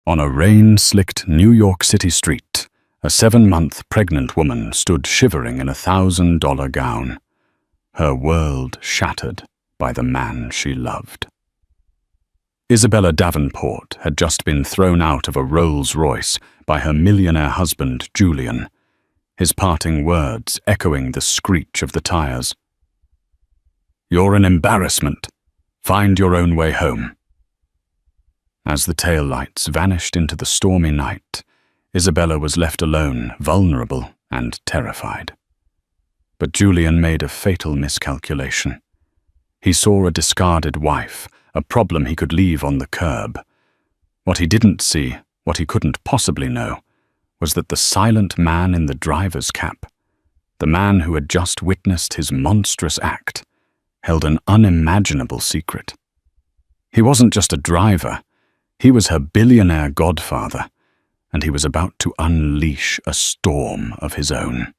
On a rain-slicked New York City street, a 7-month pregnant woman stood shivering in a $1,000 gown, her world shattered by the man she loved. Isabella Davenport had just been thrown out of a Rolls-Royce by her millionaire husband, Julian, his parting words echoing the screech of the tires. "You're an embarrassment. Find your own way home." As the taillights vanished into the stormy night, Isabella was left alone, vulnerable and terrified. But Julian made a fatal miscalculation. He saw a discarded wife, a problem he could leave on the curb. What he didn't see, what he couldn't possibly know, was that the silent man in the driver's cap, the man who had just witnessed his monstrous act, held an unimaginable secret. He wasn't just a driver, he was her billionaire godfather, and he was about to unleash a storm of his own.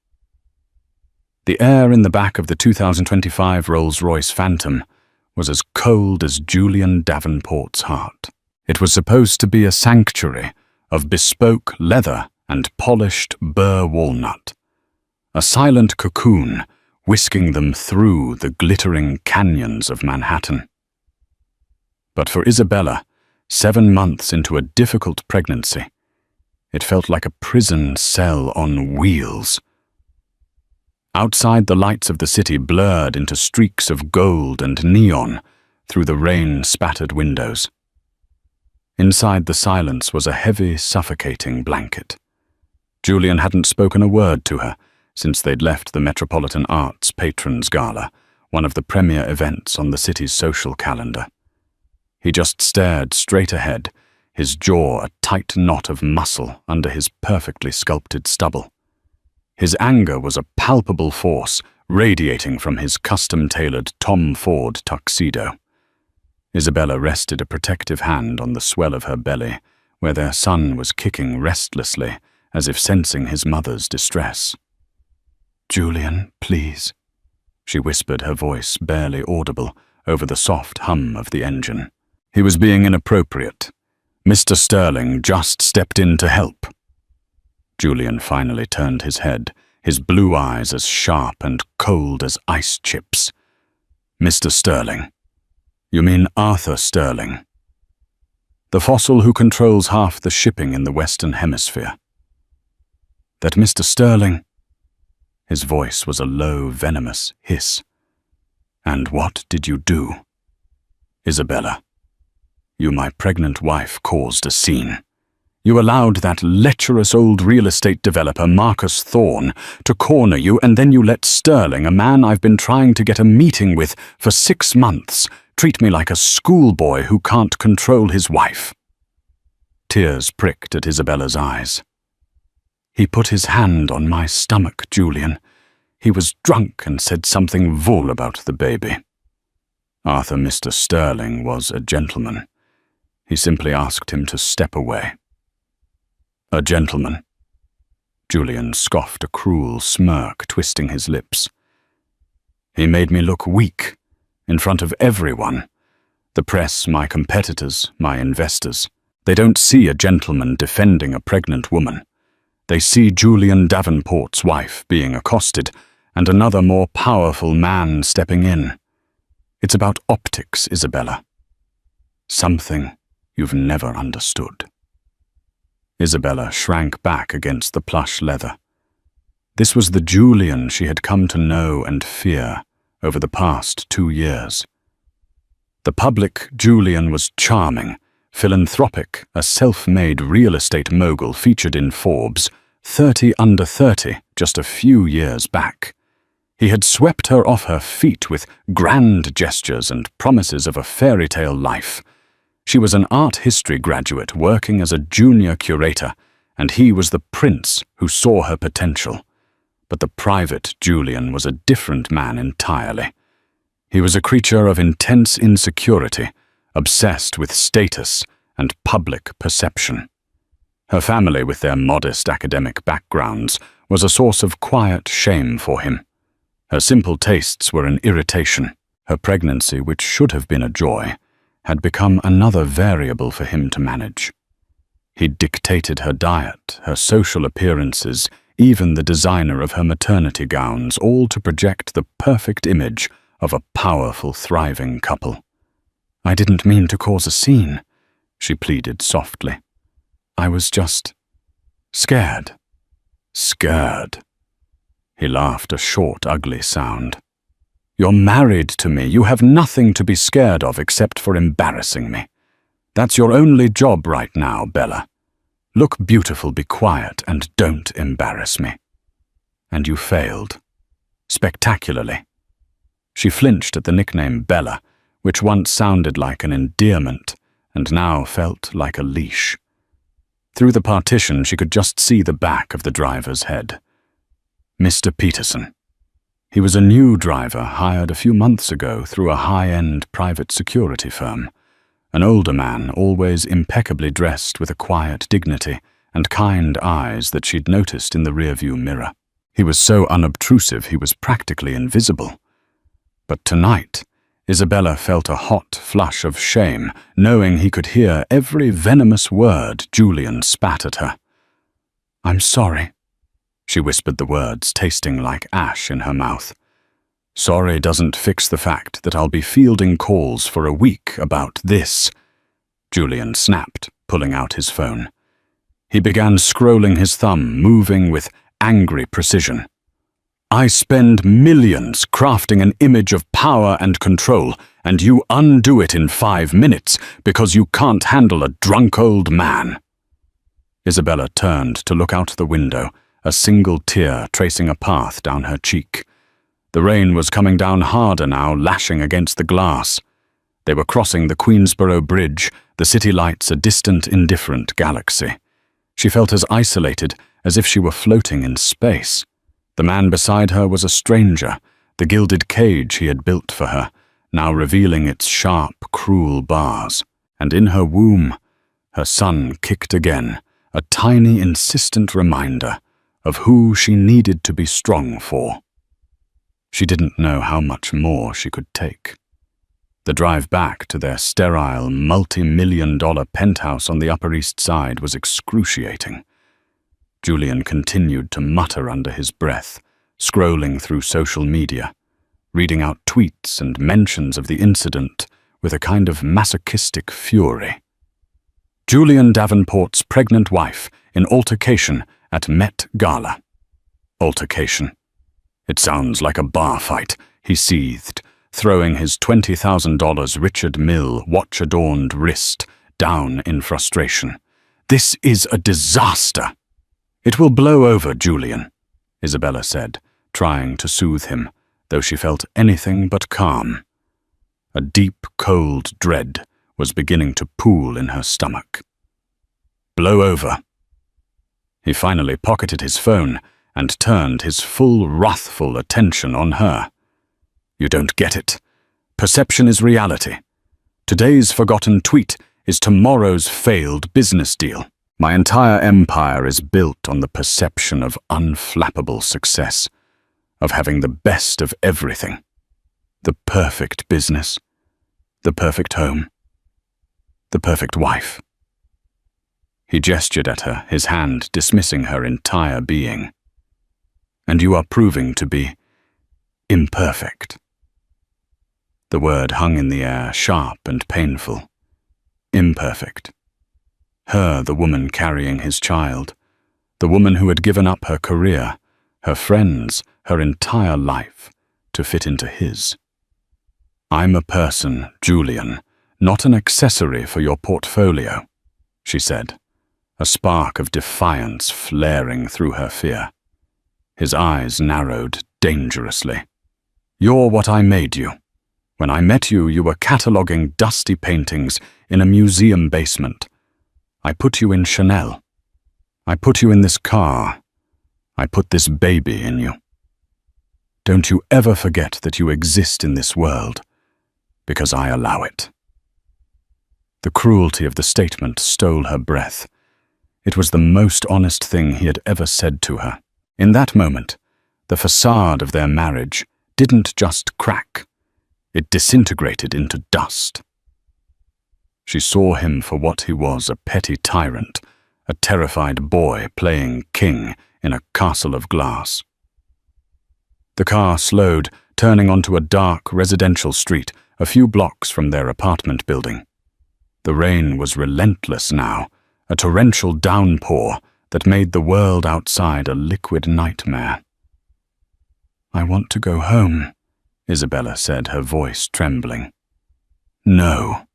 The air in the back of the 2025 Rolls-Royce Phantom was as cold as Julian Davenport's heart. It was supposed to be a sanctuary of bespoke leather and polished burr walnut, a silent cocoon whisking them through the glittering canyons of Manhattan. But for Isabella, 7 months into a difficult pregnancy, it felt like a prison cell on wheels. Outside, the lights of the city blurred into streaks of gold and neon through the rain-spattered windows. Inside, the silence was a heavy, suffocating blanket. Julian hadn't spoken a word to her since they'd left the Metropolitan Arts Patrons Gala, one of the premier events on the city's social calendar. He just stared straight ahead, his jaw a tight knot of muscle under his perfectly sculpted stubble. His anger was a palpable force radiating from his custom-tailored Tom Ford tuxedo. Isabella rested a protective hand on the swell of her belly, where their son was kicking restlessly, as if sensing his mother's distress. "Julian, please," she whispered, her voice barely audible over the soft hum of the engine. He was being inappropriate. Mr. Sterling just stepped in to help. Julian finally turned his head, his blue eyes as sharp and cold as ice chips. "Mr. Sterling? You mean Arthur Sterling? The fossil who controls half the shipping in the Western Hemisphere. That Mr. Sterling?" His voice was a low, venomous hiss. "And what did you do?" "Isabella, you, my pregnant wife, caused a scene. You allowed that lecherous old real estate developer, Marcus Thorne, to corner you, and then you let Sterling, a man I've been trying to get a meeting with for 6 months, treat me like a schoolboy who can't control his wife." Tears pricked at Isabella's eyes. "He put his hand on my stomach, Julian. He was drunk and said something vile about the baby. Arthur Mr. Sterling was a gentleman. He simply asked him to step away." "A gentleman?" Julian scoffed, a cruel smirk twisting his lips. "He made me look weak, in front of everyone. The press, my competitors, my investors. They don't see a gentleman defending a pregnant woman. They see Julian Davenport's wife being accosted, and another more powerful man stepping in. It's about optics, Isabella. Something you've never understood." Isabella shrank back against the plush leather. This was the Julian she had come to know and fear over the past 2 years. The public Julian was charming, philanthropic, a self-made real estate mogul featured in Forbes, 30 under 30 just a few years back. He had swept her off her feet with grand gestures and promises of a fairy tale life. She was an art history graduate working as a junior curator, and he was the prince who saw her potential. But the private Julian was a different man entirely. He was a creature of intense insecurity, obsessed with status and public perception. Her family, with their modest academic backgrounds, was a source of quiet shame for him. Her simple tastes were an irritation. Her pregnancy, which should have been a joy, had become another variable for him to manage. He dictated her diet, her social appearances, even the designer of her maternity gowns, all to project the perfect image of a powerful, thriving couple. "I didn't mean to cause a scene," she pleaded softly. "I was just scared." "Scared?" He laughed, a short, ugly sound. "You're married to me. You have nothing to be scared of except for embarrassing me. That's your only job right now, Bella. Look beautiful, be quiet, and don't embarrass me." And you failed. Spectacularly. She flinched at the nickname Bella, which once sounded like an endearment, and now felt like a leash. Through the partition, she could just see the back of the driver's head. Mr. Peterson. He was a new driver hired a few months ago through a high-end private security firm. An older man, always impeccably dressed with a quiet dignity and kind eyes that she'd noticed in the rearview mirror. He was so unobtrusive he was practically invisible. But tonight, Isabella felt a hot flush of shame, knowing he could hear every venomous word Julian spat at her. "I'm sorry." She whispered the words, tasting like ash in her mouth. "Sorry doesn't fix the fact that I'll be fielding calls for a week about this," Julian snapped, pulling out his phone. He began scrolling his thumb, moving with angry precision. "I spend millions crafting an image of power and control, and you undo it in 5 minutes because you can't handle a drunk old man." Isabella turned to look out the window, a single tear tracing a path down her cheek. The rain was coming down harder now, lashing against the glass. They were crossing the Queensborough Bridge, the city lights a distant, indifferent galaxy. She felt as isolated as if she were floating in space. The man beside her was a stranger, the gilded cage he had built for her, now revealing its sharp, cruel bars. And in her womb, her son kicked again, a tiny, insistent reminder of who she needed to be strong for. She didn't know how much more she could take. The drive back to their sterile, multi-million-dollar penthouse on the Upper East Side was excruciating. Julian continued to mutter under his breath, scrolling through social media, reading out tweets and mentions of the incident with a kind of masochistic fury. Julian Davenport's pregnant wife in altercation at Met Gala. Altercation. It sounds like a bar fight, he seethed, throwing his $20,000 Richard Mille watch-adorned wrist down in frustration. "This is a disaster." "It will blow over, Julian," Isabella said, trying to soothe him, though she felt anything but calm. A deep, cold dread was beginning to pool in her stomach. "Blow over." He finally pocketed his phone and turned his full, wrathful attention on her. "You don't get it. Perception is reality. Today's forgotten tweet is tomorrow's failed business deal. My entire empire is built on the perception of unflappable success, of having the best of everything. The perfect business, the perfect home, the perfect wife." He gestured at her, his hand dismissing her entire being. "And you are proving to be imperfect." The word hung in the air, sharp and painful. Imperfect. Her, the woman carrying his child, the woman who had given up her career, her friends, her entire life, to fit into his. "I'm a person, Julian, not an accessory for your portfolio," she said, a spark of defiance flaring through her fear. His eyes narrowed dangerously. "You're what I made you. When I met you, you were cataloguing dusty paintings in a museum basement. I put you in Chanel. I put you in this car. I put this baby in you. Don't you ever forget that you exist in this world, because I allow it." The cruelty of the statement stole her breath. It was the most honest thing he had ever said to her. In that moment, the facade of their marriage didn't just crack. It disintegrated into dust. She saw him for what he was, a petty tyrant, a terrified boy playing king in a castle of glass. The car slowed, turning onto a dark residential street a few blocks from their apartment building. The rain was relentless now, a torrential downpour that made the world outside a liquid nightmare. "I want to go home," Isabella said, her voice trembling. "No,"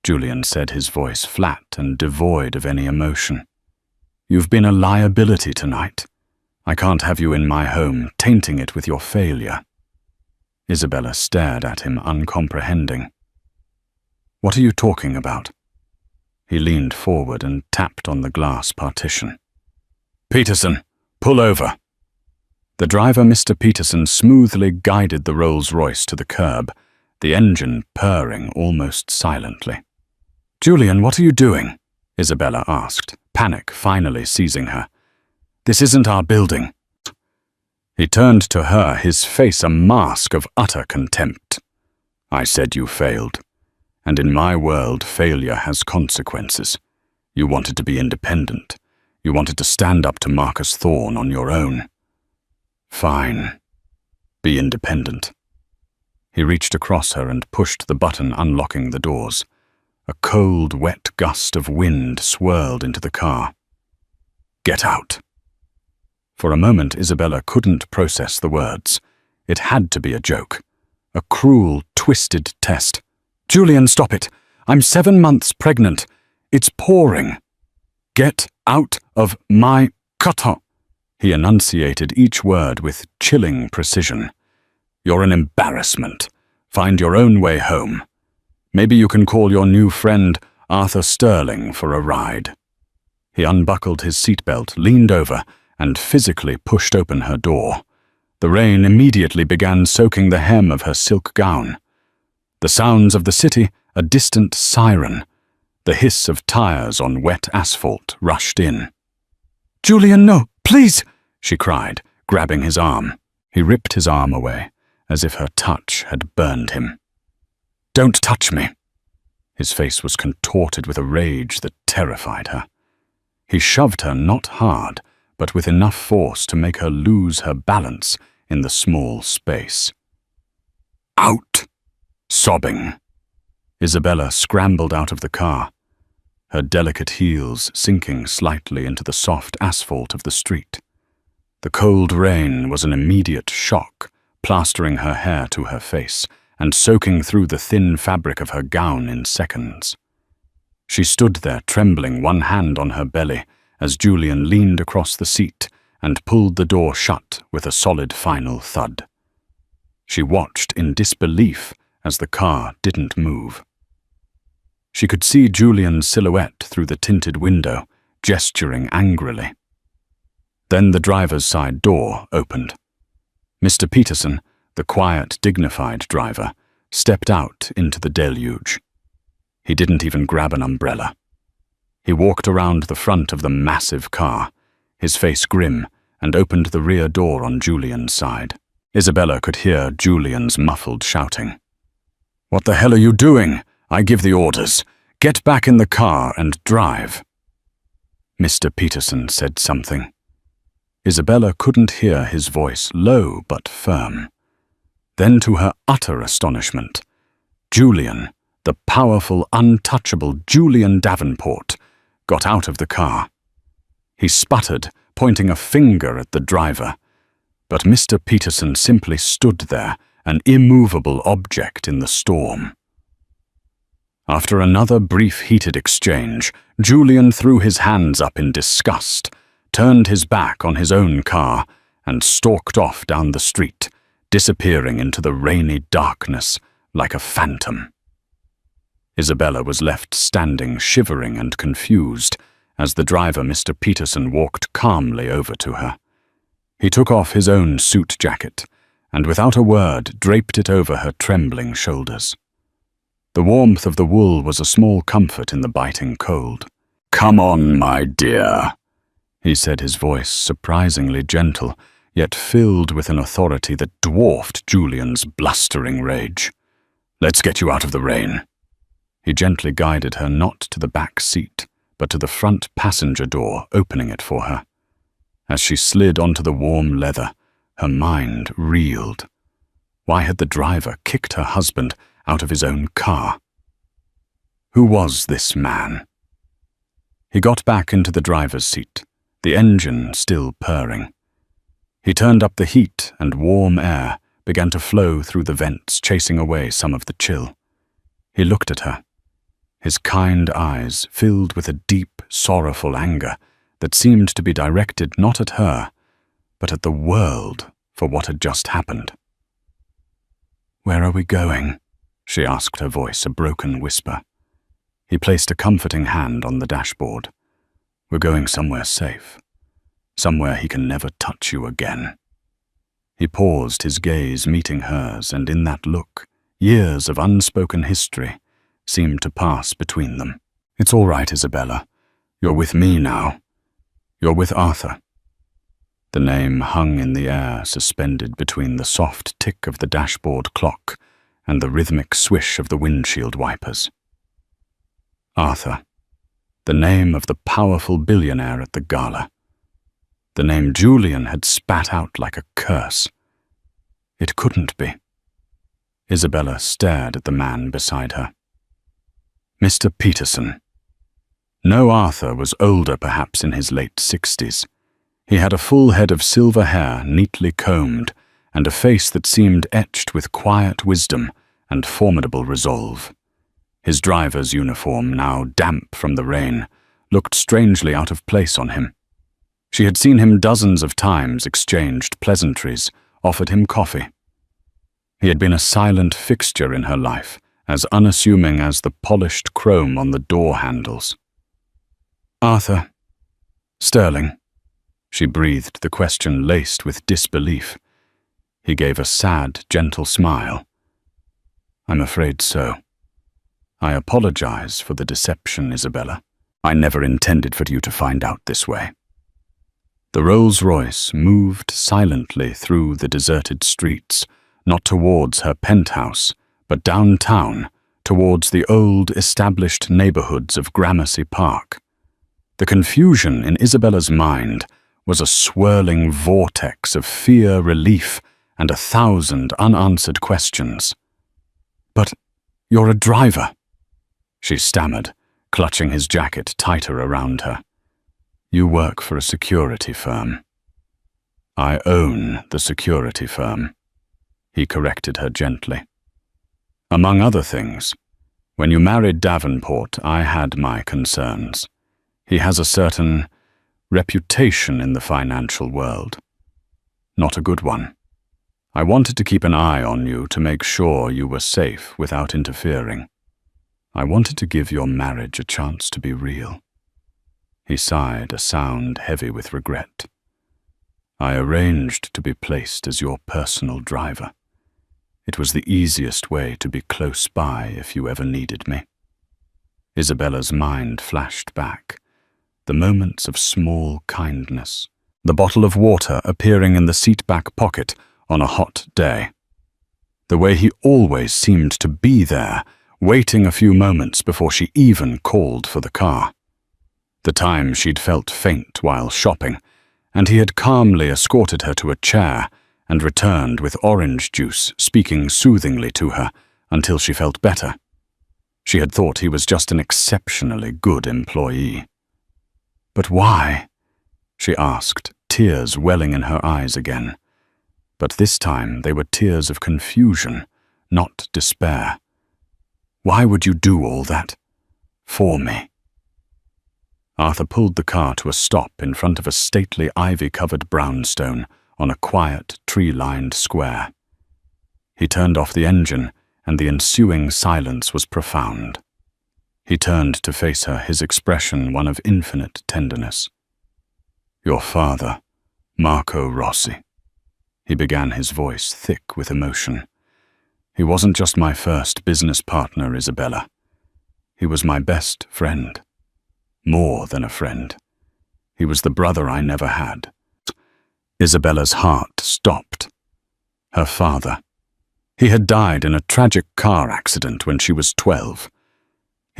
Julian said, his voice flat and devoid of any emotion. "You've been a liability tonight. I can't have you in my home, tainting it with your failure." Isabella stared at him, uncomprehending. "What are you talking about?" He leaned forward and tapped on the glass partition. "Peterson, pull over." The driver, Mr. Peterson, smoothly guided the Rolls-Royce to the curb, the engine purring almost silently. "Julian, what are you doing?" Isabella asked, panic finally seizing her. "This isn't our building." He turned to her, his face a mask of utter contempt. "I said you failed. And in my world, failure has consequences. You wanted to be independent. You wanted to stand up to Marcus Thorne on your own. Fine. Be independent." He reached across her and pushed the button unlocking the doors. A cold, wet gust of wind swirled into the car. "Get out." For a moment, Isabella couldn't process the words. It had to be a joke. A cruel, twisted test. "Julian, stop it. I'm 7 months pregnant. It's pouring." "Get out of my car." He enunciated each word with chilling precision. "You're an embarrassment. Find your own way home. Maybe you can call your new friend Arthur Sterling for a ride." He unbuckled his seatbelt, leaned over, and physically pushed open her door. The rain immediately began soaking the hem of her silk gown. The sounds of the city, a distant siren. The hiss of tires on wet asphalt rushed in. "Julian, no, please!" she cried, grabbing his arm. He ripped his arm away, as if her touch had burned him. "Don't touch me!" His face was contorted with a rage that terrified her. He shoved her not hard, but with enough force to make her lose her balance in the small space. "Out!" Sobbing, Isabella scrambled out of the car, her delicate heels sinking slightly into the soft asphalt of the street. The cold rain was an immediate shock, plastering her hair to her face and soaking through the thin fabric of her gown in seconds. She stood there trembling, one hand on her belly, as Julian leaned across the seat and pulled the door shut with a solid final thud. She watched in disbelief as the car didn't move. She could see Julian's silhouette through the tinted window, gesturing angrily. Then the driver's side door opened. Mr. Peterson, the quiet, dignified driver, stepped out into the deluge. He didn't even grab an umbrella. He walked around the front of the massive car, his face grim, and opened the rear door on Julian's side. Isabella could hear Julian's muffled shouting. "What the hell are you doing? I give the orders. Get back in the car and drive." Mr. Peterson said something. Isabella couldn't hear his voice, low but firm. Then, to her utter astonishment, Julian, the powerful, untouchable Julian Davenport, got out of the car. He sputtered, pointing a finger at the driver, but Mr. Peterson simply stood there, an immovable object in the storm. After another brief heated exchange, Julian threw his hands up in disgust, turned his back on his own car, and stalked off down the street, disappearing into the rainy darkness like a phantom. Isabella was left standing, shivering and confused, as the driver, Mr. Peterson, walked calmly over to her. He took off his own suit jacket, and without a word draped it over her trembling shoulders. The warmth of the wool was a small comfort in the biting cold. "Come on, my dear," he said, his voice surprisingly gentle, yet filled with an authority that dwarfed Julian's blustering rage. "Let's get you out of the rain." He gently guided her not to the back seat, but to the front passenger door, opening it for her. As she slid onto the warm leather, her mind reeled. Why had the driver kicked her husband out of his own car? Who was this man? He got back into the driver's seat, the engine still purring. He turned up the heat, and warm air began to flow through the vents, chasing away some of the chill. He looked at her, his kind eyes filled with a deep, sorrowful anger that seemed to be directed not at her, but at the world for what had just happened. "Where are we going?" she asked, her voice a broken whisper. He placed a comforting hand on the dashboard. "We're going somewhere safe. Somewhere he can never touch you again." He paused, his gaze meeting hers, and in that look, years of unspoken history seemed to pass between them. "It's all right, Isabella. You're with me now. You're with Arthur." The name hung in the air, suspended between the soft tick of the dashboard clock and the rhythmic swish of the windshield wipers. Arthur, the name of the powerful billionaire at the gala. The name Julian had spat out like a curse. It couldn't be. Isabella stared at the man beside her. Mr. Peterson. No, Arthur was older, perhaps in his late 60s. He had a full head of silver hair, neatly combed, and a face that seemed etched with quiet wisdom and formidable resolve. His driver's uniform, now damp from the rain, looked strangely out of place on him. She had seen him dozens of times, exchanged pleasantries, offered him coffee. He had been a silent fixture in her life, as unassuming as the polished chrome on the door handles. "Arthur. Sterling." She breathed the question laced with disbelief. He gave a sad, gentle smile. "I'm afraid so. I apologize for the deception, Isabella. I never intended for you to find out this way." The Rolls-Royce moved silently through the deserted streets, not towards her penthouse, but downtown, towards the old, established neighborhoods of Gramercy Park. The confusion in Isabella's mind was a swirling vortex of fear, relief, and 1,000 unanswered questions. "But you're a driver," she stammered, clutching his jacket tighter around her. "You work for a security firm." "I own the security firm," he corrected her gently. "Among other things, when you married Davenport, I had my concerns. He has a certain reputation in the financial world. Not a good one. I wanted to keep an eye on you to make sure you were safe without interfering. I wanted to give your marriage a chance to be real." He sighed, a sound heavy with regret. "I arranged to be placed as your personal driver. It was the easiest way to be close by if you ever needed me." Isabella's mind flashed back. The moments of small kindness. The bottle of water appearing in the seat-back pocket on a hot day. The way he always seemed to be there, waiting a few moments before she even called for the car. The time she'd felt faint while shopping, and he had calmly escorted her to a chair and returned with orange juice, speaking soothingly to her until she felt better. She had thought he was just an exceptionally good employee. "But why?" she asked, tears welling in her eyes again. But this time they were tears of confusion, not despair. "Why would you do all that? For me?" Arthur pulled the car to a stop in front of a stately ivy-covered brownstone on a quiet, tree-lined square. He turned off the engine, and the ensuing silence was profound. He turned to face her, his expression one of infinite tenderness. "Your father, Marco Rossi." He began, his voice thick with emotion. "He wasn't just my first business partner, Isabella. He was my best friend. More than a friend. He was the brother I never had." Isabella's heart stopped. Her father. He had died in a tragic car accident when she was 12.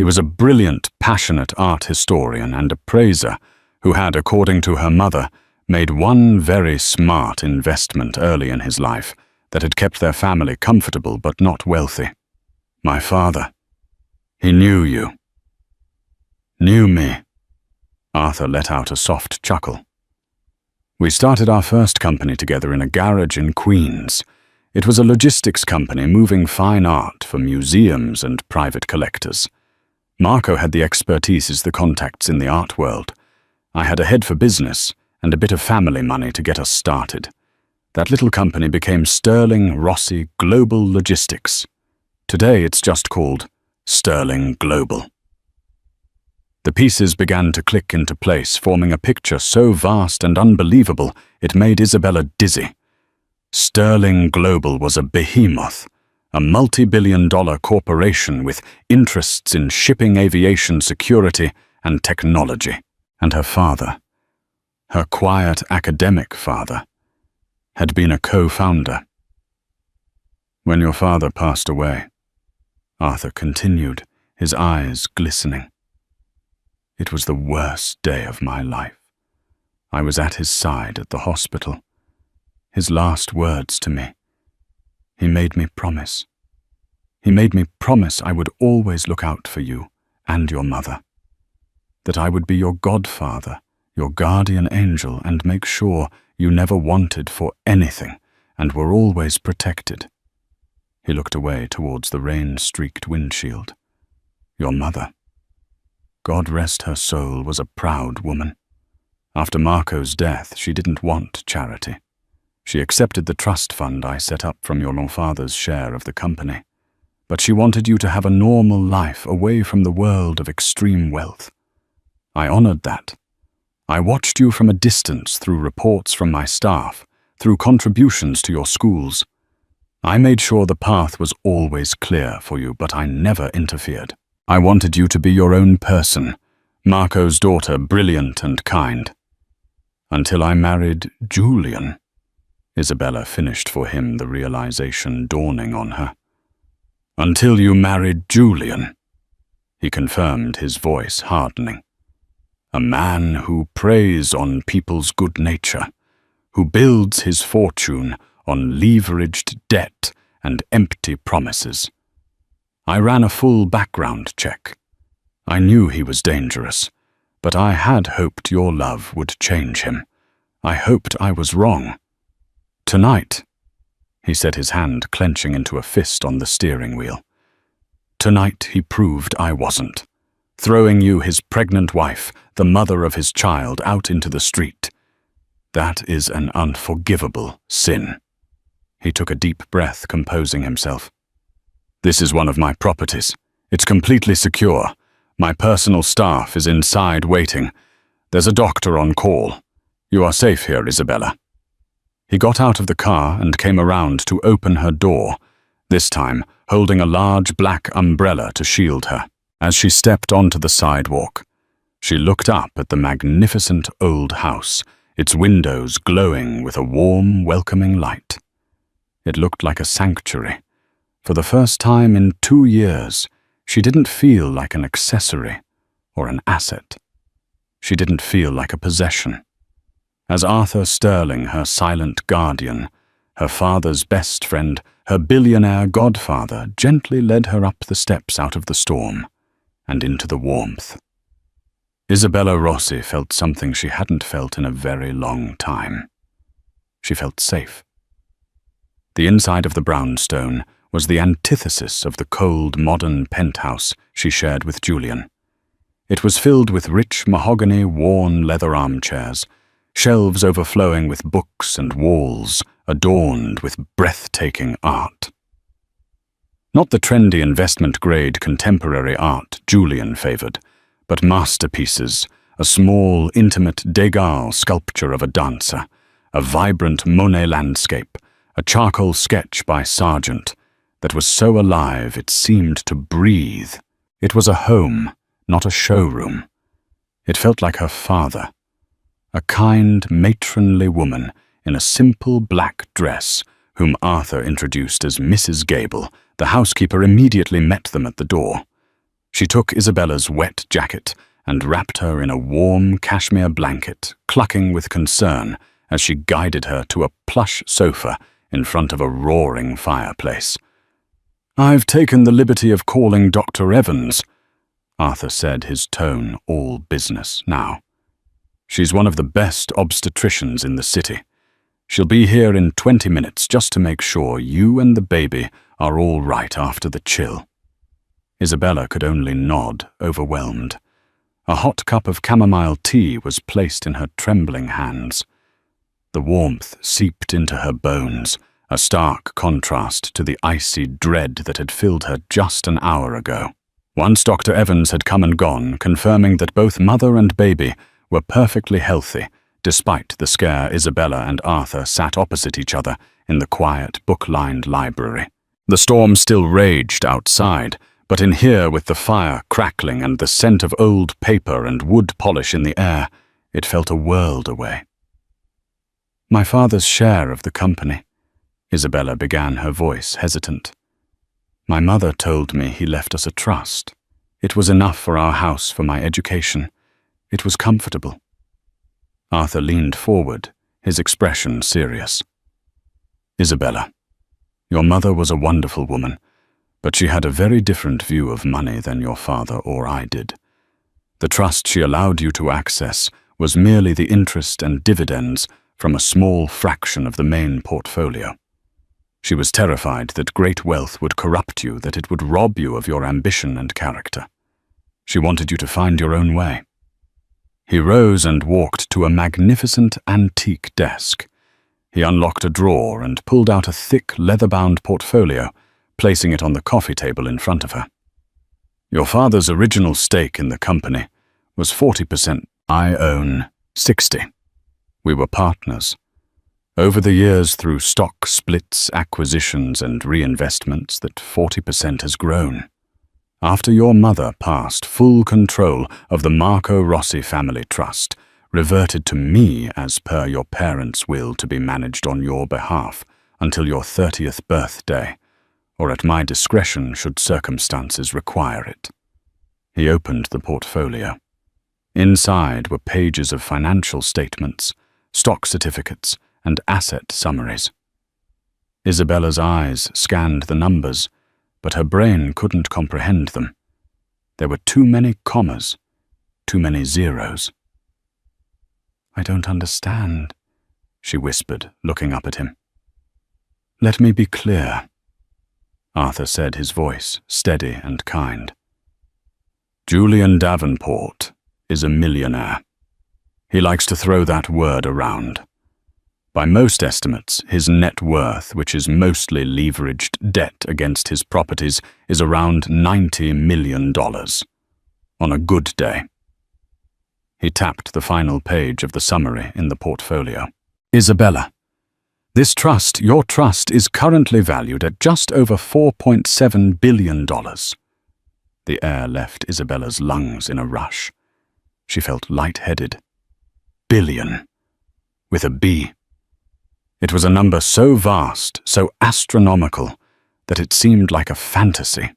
He was a brilliant, passionate art historian and appraiser who had, according to her mother, made one very smart investment early in his life that had kept their family comfortable but not wealthy. My father. He knew you. Knew me. Arthur let out a soft chuckle. We started our first company together in a garage in Queens. It was a logistics company moving fine art for museums and private collectors. Marco had the expertise, the contacts in the art world. I had a head for business and a bit of family money to get us started. That little company became Sterling Rossi Global Logistics. Today it's just called Sterling Global. The pieces began to click into place, forming a picture so vast and unbelievable it made Isabella dizzy. Sterling Global was a behemoth, a multi-billion-dollar corporation with interests in shipping, aviation, security, and technology. And her father, her quiet academic father, had been a co-founder. When your father passed away, Arthur continued, his eyes glistening. It was the worst day of my life. I was at his side at the hospital. His last words to me. He made me promise. He made me promise I would always look out for you and your mother. That I would be your godfather, your guardian angel, and make sure you never wanted for anything and were always protected. He looked away towards the rain-streaked windshield. Your mother, God rest her soul, was a proud woman. After Marco's death, she didn't want charity. She accepted the trust fund I set up from your father's share of the company. But she wanted you to have a normal life away from the world of extreme wealth. I honored that. I watched you from a distance through reports from my staff, through contributions to your schools. I made sure the path was always clear for you, but I never interfered. I wanted you to be your own person, Marco's daughter, brilliant and kind. Until I married Julian. Isabella finished for him, the realization dawning on her. Until you married Julian, he confirmed, his voice hardening. A man who preys on people's good nature, who builds his fortune on leveraged debt and empty promises. I ran a full background check. I knew he was dangerous, but I had hoped your love would change him. I hoped I was wrong. Tonight, he said, his hand clenching into a fist on the steering wheel. Tonight he proved I wasn't, throwing you, his pregnant wife, the mother of his child, out into the street. That is an unforgivable sin. He took a deep breath, composing himself. This is one of my properties. It's completely secure. My personal staff is inside waiting. There's a doctor on call. You are safe here, Isabella. He got out of the car and came around to open her door, this time holding a large black umbrella to shield her. As she stepped onto the sidewalk, she looked up at the magnificent old house, its windows glowing with a warm, welcoming light. It looked like a sanctuary. For the first time in 2 years, she didn't feel like an accessory or an asset. She didn't feel like a possession. As Arthur Sterling, her silent guardian, her father's best friend, her billionaire godfather, gently led her up the steps out of the storm and into the warmth. Isabella Rossi felt something she hadn't felt in a very long time. She felt safe. The inside of the brownstone was the antithesis of the cold, modern penthouse she shared with Julian. It was filled with rich mahogany, worn leather armchairs, shelves overflowing with books and walls adorned with breathtaking art. Not the trendy investment-grade contemporary art Julian favored, but masterpieces, a small, intimate Degas sculpture of a dancer, a vibrant Monet landscape, a charcoal sketch by Sargent that was so alive it seemed to breathe. It was a home, not a showroom. It felt like her father, a kind, matronly woman in a simple black dress, whom Arthur introduced as Mrs. Gable. The housekeeper immediately met them at the door. She took Isabella's wet jacket and wrapped her in a warm cashmere blanket, clucking with concern as she guided her to a plush sofa in front of a roaring fireplace. "I've taken the liberty of calling Dr. Evans," Arthur said, his tone all business now. "She's one of the best obstetricians in the city. She'll be here in 20 minutes just to make sure you and the baby are all right after the chill." Isabella could only nod, overwhelmed. A hot cup of chamomile tea was placed in her trembling hands. The warmth seeped into her bones, a stark contrast to the icy dread that had filled her just an hour ago. Once Dr. Evans had come and gone, confirming that both mother and baby were perfectly healthy, despite the scare Isabella and Arthur sat opposite each other in the quiet, book-lined library. The storm still raged outside, but in here, with the fire crackling and the scent of old paper and wood polish in the air, it felt a world away. "My father's share of the company," Isabella began, her voice hesitant. "My mother told me he left us a trust. It was enough for our house, for my education. It was comfortable." Arthur leaned forward, his expression serious. "Isabella, your mother was a wonderful woman, but she had a very different view of money than your father or I did. The trust she allowed you to access was merely the interest and dividends from a small fraction of the main portfolio. She was terrified that great wealth would corrupt you, that it would rob you of your ambition and character. She wanted you to find your own way." He rose and walked to a magnificent antique desk. He unlocked a drawer and pulled out a thick, leather-bound portfolio, placing it on the coffee table in front of her. "Your father's original stake in the company was 40%. I own 60. We were partners. Over the years, through stock splits, acquisitions, and reinvestments, that 40% has grown. After your mother passed, full control of the Marco Rossi family trust reverted to me as per your parents' will, to be managed on your behalf until your 30th birthday, or at my discretion should circumstances require it." He opened the portfolio. Inside were pages of financial statements, stock certificates, and asset summaries. Isabella's eyes scanned the numbers, but her brain couldn't comprehend them. There were too many commas, too many zeros. "I don't understand," she whispered, looking up at him. "Let me be clear," Arthur said, his voice steady and kind. "Julian Davenport is a millionaire. He likes to throw that word around. By most estimates, his net worth, which is mostly leveraged debt against his properties, is around $90 million. On a good day." He tapped the final page of the summary in the portfolio. "Isabella, this trust, your trust, is currently valued at just over $4.7 billion. The air left Isabella's lungs in a rush. She felt lightheaded. Billion, with a B. It was a number so vast, so astronomical, that it seemed like a fantasy.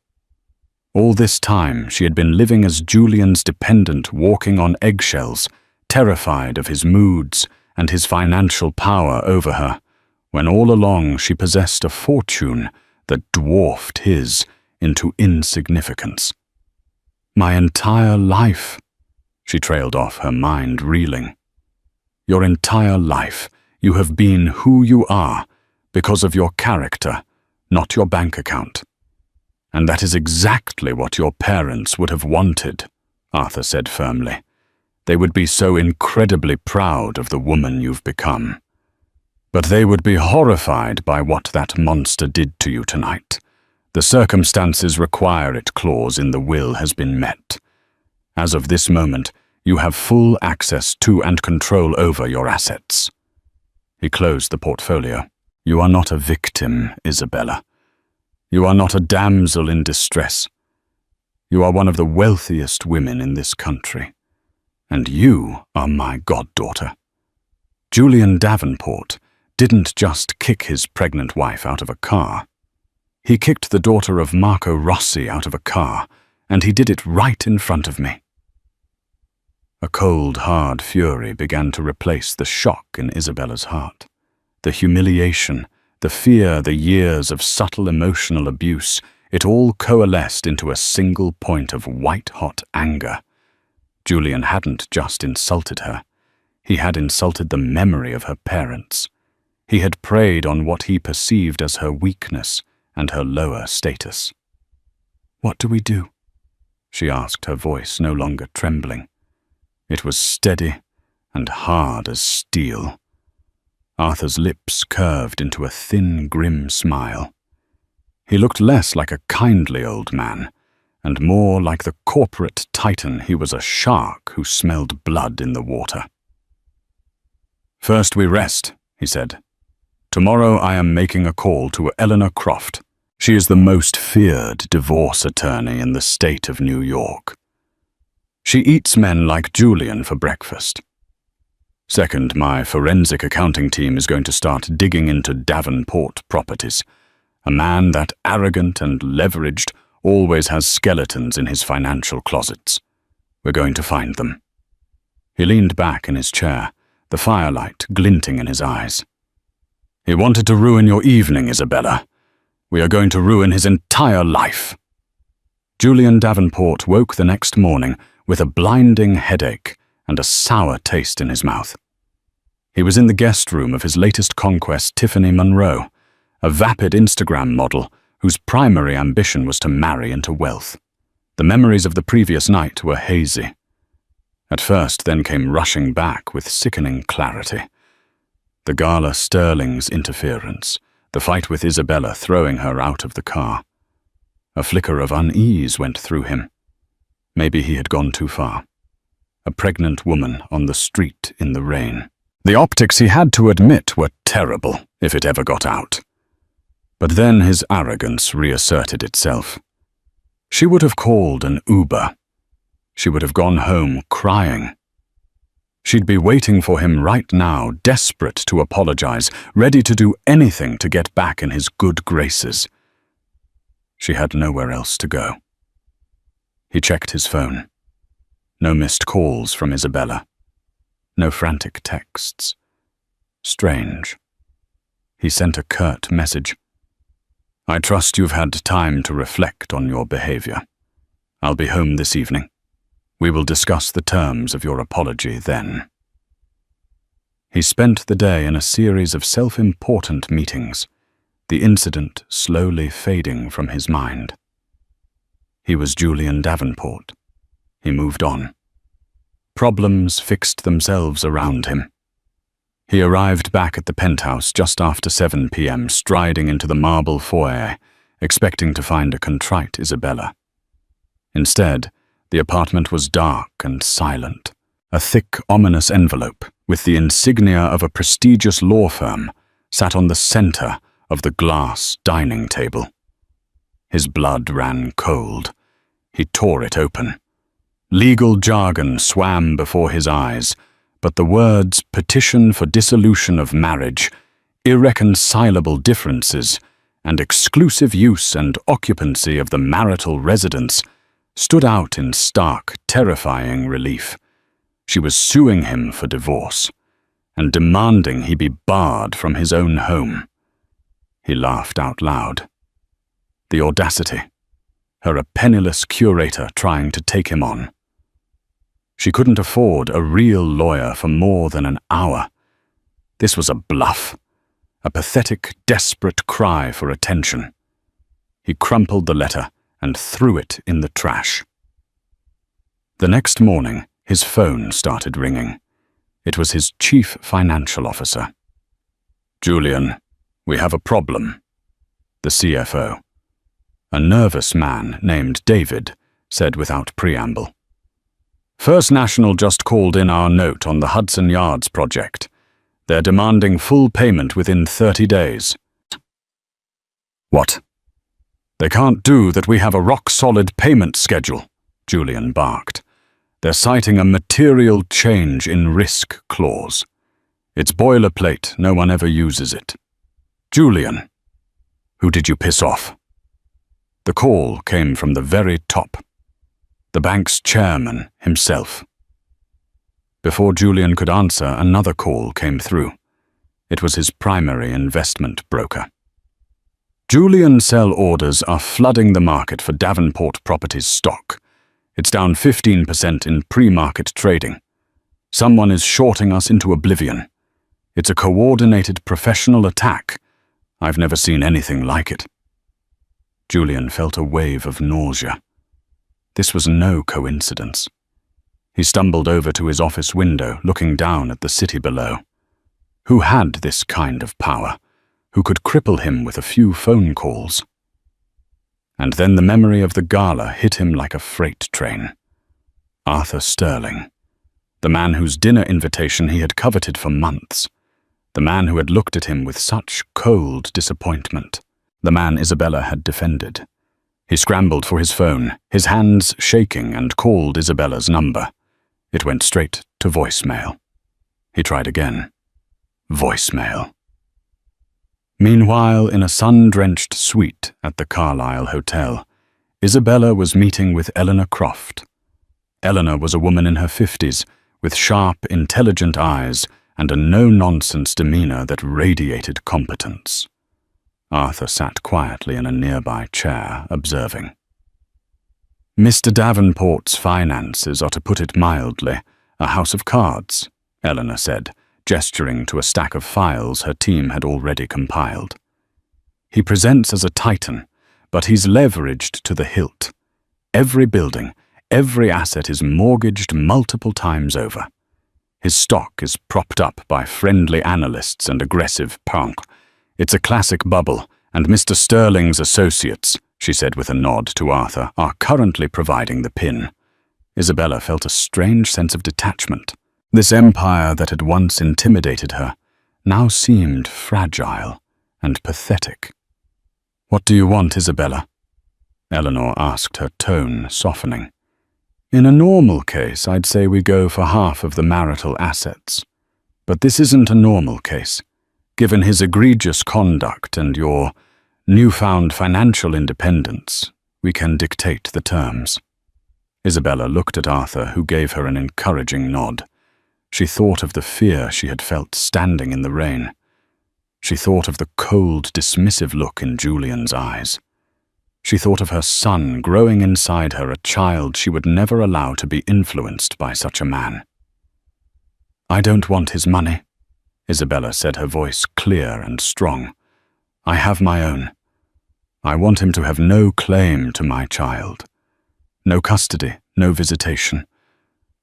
All this time she had been living as Julian's dependent, walking on eggshells, terrified of his moods and his financial power over her, when all along she possessed a fortune that dwarfed his into insignificance. "My entire life," she trailed off, her mind reeling. "Your entire life, you have been who you are because of your character, not your bank account. And that is exactly what your parents would have wanted," Arthur said firmly. "They would be so incredibly proud of the woman you've become. But they would be horrified by what that monster did to you tonight. The circumstances require it clause in the will has been met. As of this moment, you have full access to and control over your assets." He closed the portfolio. "You are not a victim, Isabella. You are not a damsel in distress. You are one of the wealthiest women in this country. And you are my goddaughter. Julian Davenport didn't just kick his pregnant wife out of a car. He kicked the daughter of Marco Rossi out of a car and he did it right in front of me. A cold, hard fury began to replace the shock in Isabella's heart. The humiliation, the fear, the years of subtle emotional abuse, it all coalesced into a single point of white-hot anger. Julian hadn't just insulted her. He had insulted the memory of her parents. He had preyed on what he perceived as her weakness and her lower status. "What do we do?" she asked, her voice no longer trembling. It was steady and hard as steel. Arthur's lips curved into a thin, grim smile. He looked less like a kindly old man, and more like the corporate titan he was, a shark who smelled blood in the water. "First we rest," he said. "Tomorrow I am making a call to Eleanor Croft. She is the most feared divorce attorney in the state of New York. She eats men like Julian for breakfast. Second, my forensic accounting team is going to start digging into Davenport properties. A man that arrogant and leveraged always has skeletons in his financial closets. We're going to find them." He leaned back in his chair, the firelight glinting in his eyes. "He wanted to ruin your evening, Isabella. We are going to ruin his entire life." Julian Davenport woke the next morning with a blinding headache and a sour taste in his mouth. He was in the guest room of his latest conquest, Tiffany Monroe, a vapid Instagram model whose primary ambition was to marry into wealth. The memories of the previous night were hazy. At first, then came rushing back with sickening clarity. The gala Sterling's interference, the fight with Isabella throwing her out of the car. A flicker of unease went through him. Maybe he had gone too far. A pregnant woman on the street in the rain. The optics, he had to admit, were terrible, if it ever got out. But then his arrogance reasserted itself. She would have called an Uber. She would have gone home crying. She'd be waiting for him right now, desperate to apologize, ready to do anything to get back in his good graces. She had nowhere else to go. He checked his phone. No missed calls from Isabella. No frantic texts. Strange. He sent a curt message. "I trust you've had time to reflect on your behavior. I'll be home this evening. We will discuss the terms of your apology then." He spent the day in a series of self-important meetings, the incident slowly fading from his mind. He was Julian Davenport. He moved on. Problems fixed themselves around him. He arrived back at the penthouse just after 7 p.m., striding into the marble foyer, expecting to find a contrite Isabella. Instead, the apartment was dark and silent. A thick, ominous envelope, with the insignia of a prestigious law firm, sat on the center of the glass dining table. His blood ran cold. He tore it open. Legal jargon swam before his eyes, but the words "petition for dissolution of marriage," "irreconcilable differences," and "exclusive use and occupancy of the marital residence" stood out in stark, terrifying relief. She was suing him for divorce, and demanding he be barred from his own home. He laughed out loud. The audacity. Her a penniless curator trying to take him on. She couldn't afford a real lawyer for more than an hour. This was a bluff, a pathetic, desperate cry for attention. He crumpled the letter and threw it in the trash. The next morning, his phone started ringing. It was his chief financial officer. "Julian, we have a problem." The CFO, a nervous man named David, said without preamble. "First National just called in our note on the Hudson Yards project. They're demanding full payment within 30 days. "What?" "They can't do that. We have a rock-solid payment schedule," Julian barked. "They're citing a material change in risk clause. It's boilerplate, no one ever uses it." "Julian, who did you piss off?" The call came from the very top. The bank's chairman himself. Before Julian could answer, another call came through. It was his primary investment broker. Julian sell orders are flooding the market for Davenport Properties stock. It's down 15% in pre-market trading. Someone is shorting us into oblivion. It's a coordinated professional attack. I've never seen anything like it. Julian felt a wave of nausea. This was no coincidence. He stumbled over to his office window, looking down at the city below. Who had this kind of power? Who could cripple him with a few phone calls? And then the memory of the gala hit him like a freight train. Arthur Sterling, the man whose dinner invitation he had coveted for months, the man who had looked at him with such cold disappointment, the man Isabella had defended. He scrambled for his phone, his hands shaking, and called Isabella's number. It went straight to voicemail. He tried again. Voicemail. Meanwhile, in a sun-drenched suite at the Carlisle Hotel, Isabella was meeting with Eleanor Croft. Eleanor was a woman in her 50s, with sharp, intelligent eyes and a no-nonsense demeanor that radiated competence. Arthur sat quietly in a nearby chair, observing. Mr. Davenport's finances are, to put it mildly, a house of cards, Eleanor said, gesturing to a stack of files her team had already compiled. He presents as a titan, but he's leveraged to the hilt. Every building, every asset is mortgaged multiple times over. His stock is propped up by friendly analysts and aggressive punk. It's a classic bubble, and Mr. Sterling's associates, she said with a nod to Arthur, are currently providing the pin. Isabella felt a strange sense of detachment. This empire that had once intimidated her now seemed fragile and pathetic. "What do you want, Isabella?" Eleanor asked, her tone softening. "In a normal case, I'd say we go for half of the marital assets. But this isn't a normal case. Given his egregious conduct and your newfound financial independence, we can dictate the terms." Isabella looked at Arthur, who gave her an encouraging nod. She thought of the fear she had felt standing in the rain. She thought of the cold, dismissive look in Julian's eyes. She thought of her son growing inside her, a child she would never allow to be influenced by such a man. "I don't want his money," Isabella said, her voice clear and strong. "I have my own. I want him to have no claim to my child. No custody, no visitation.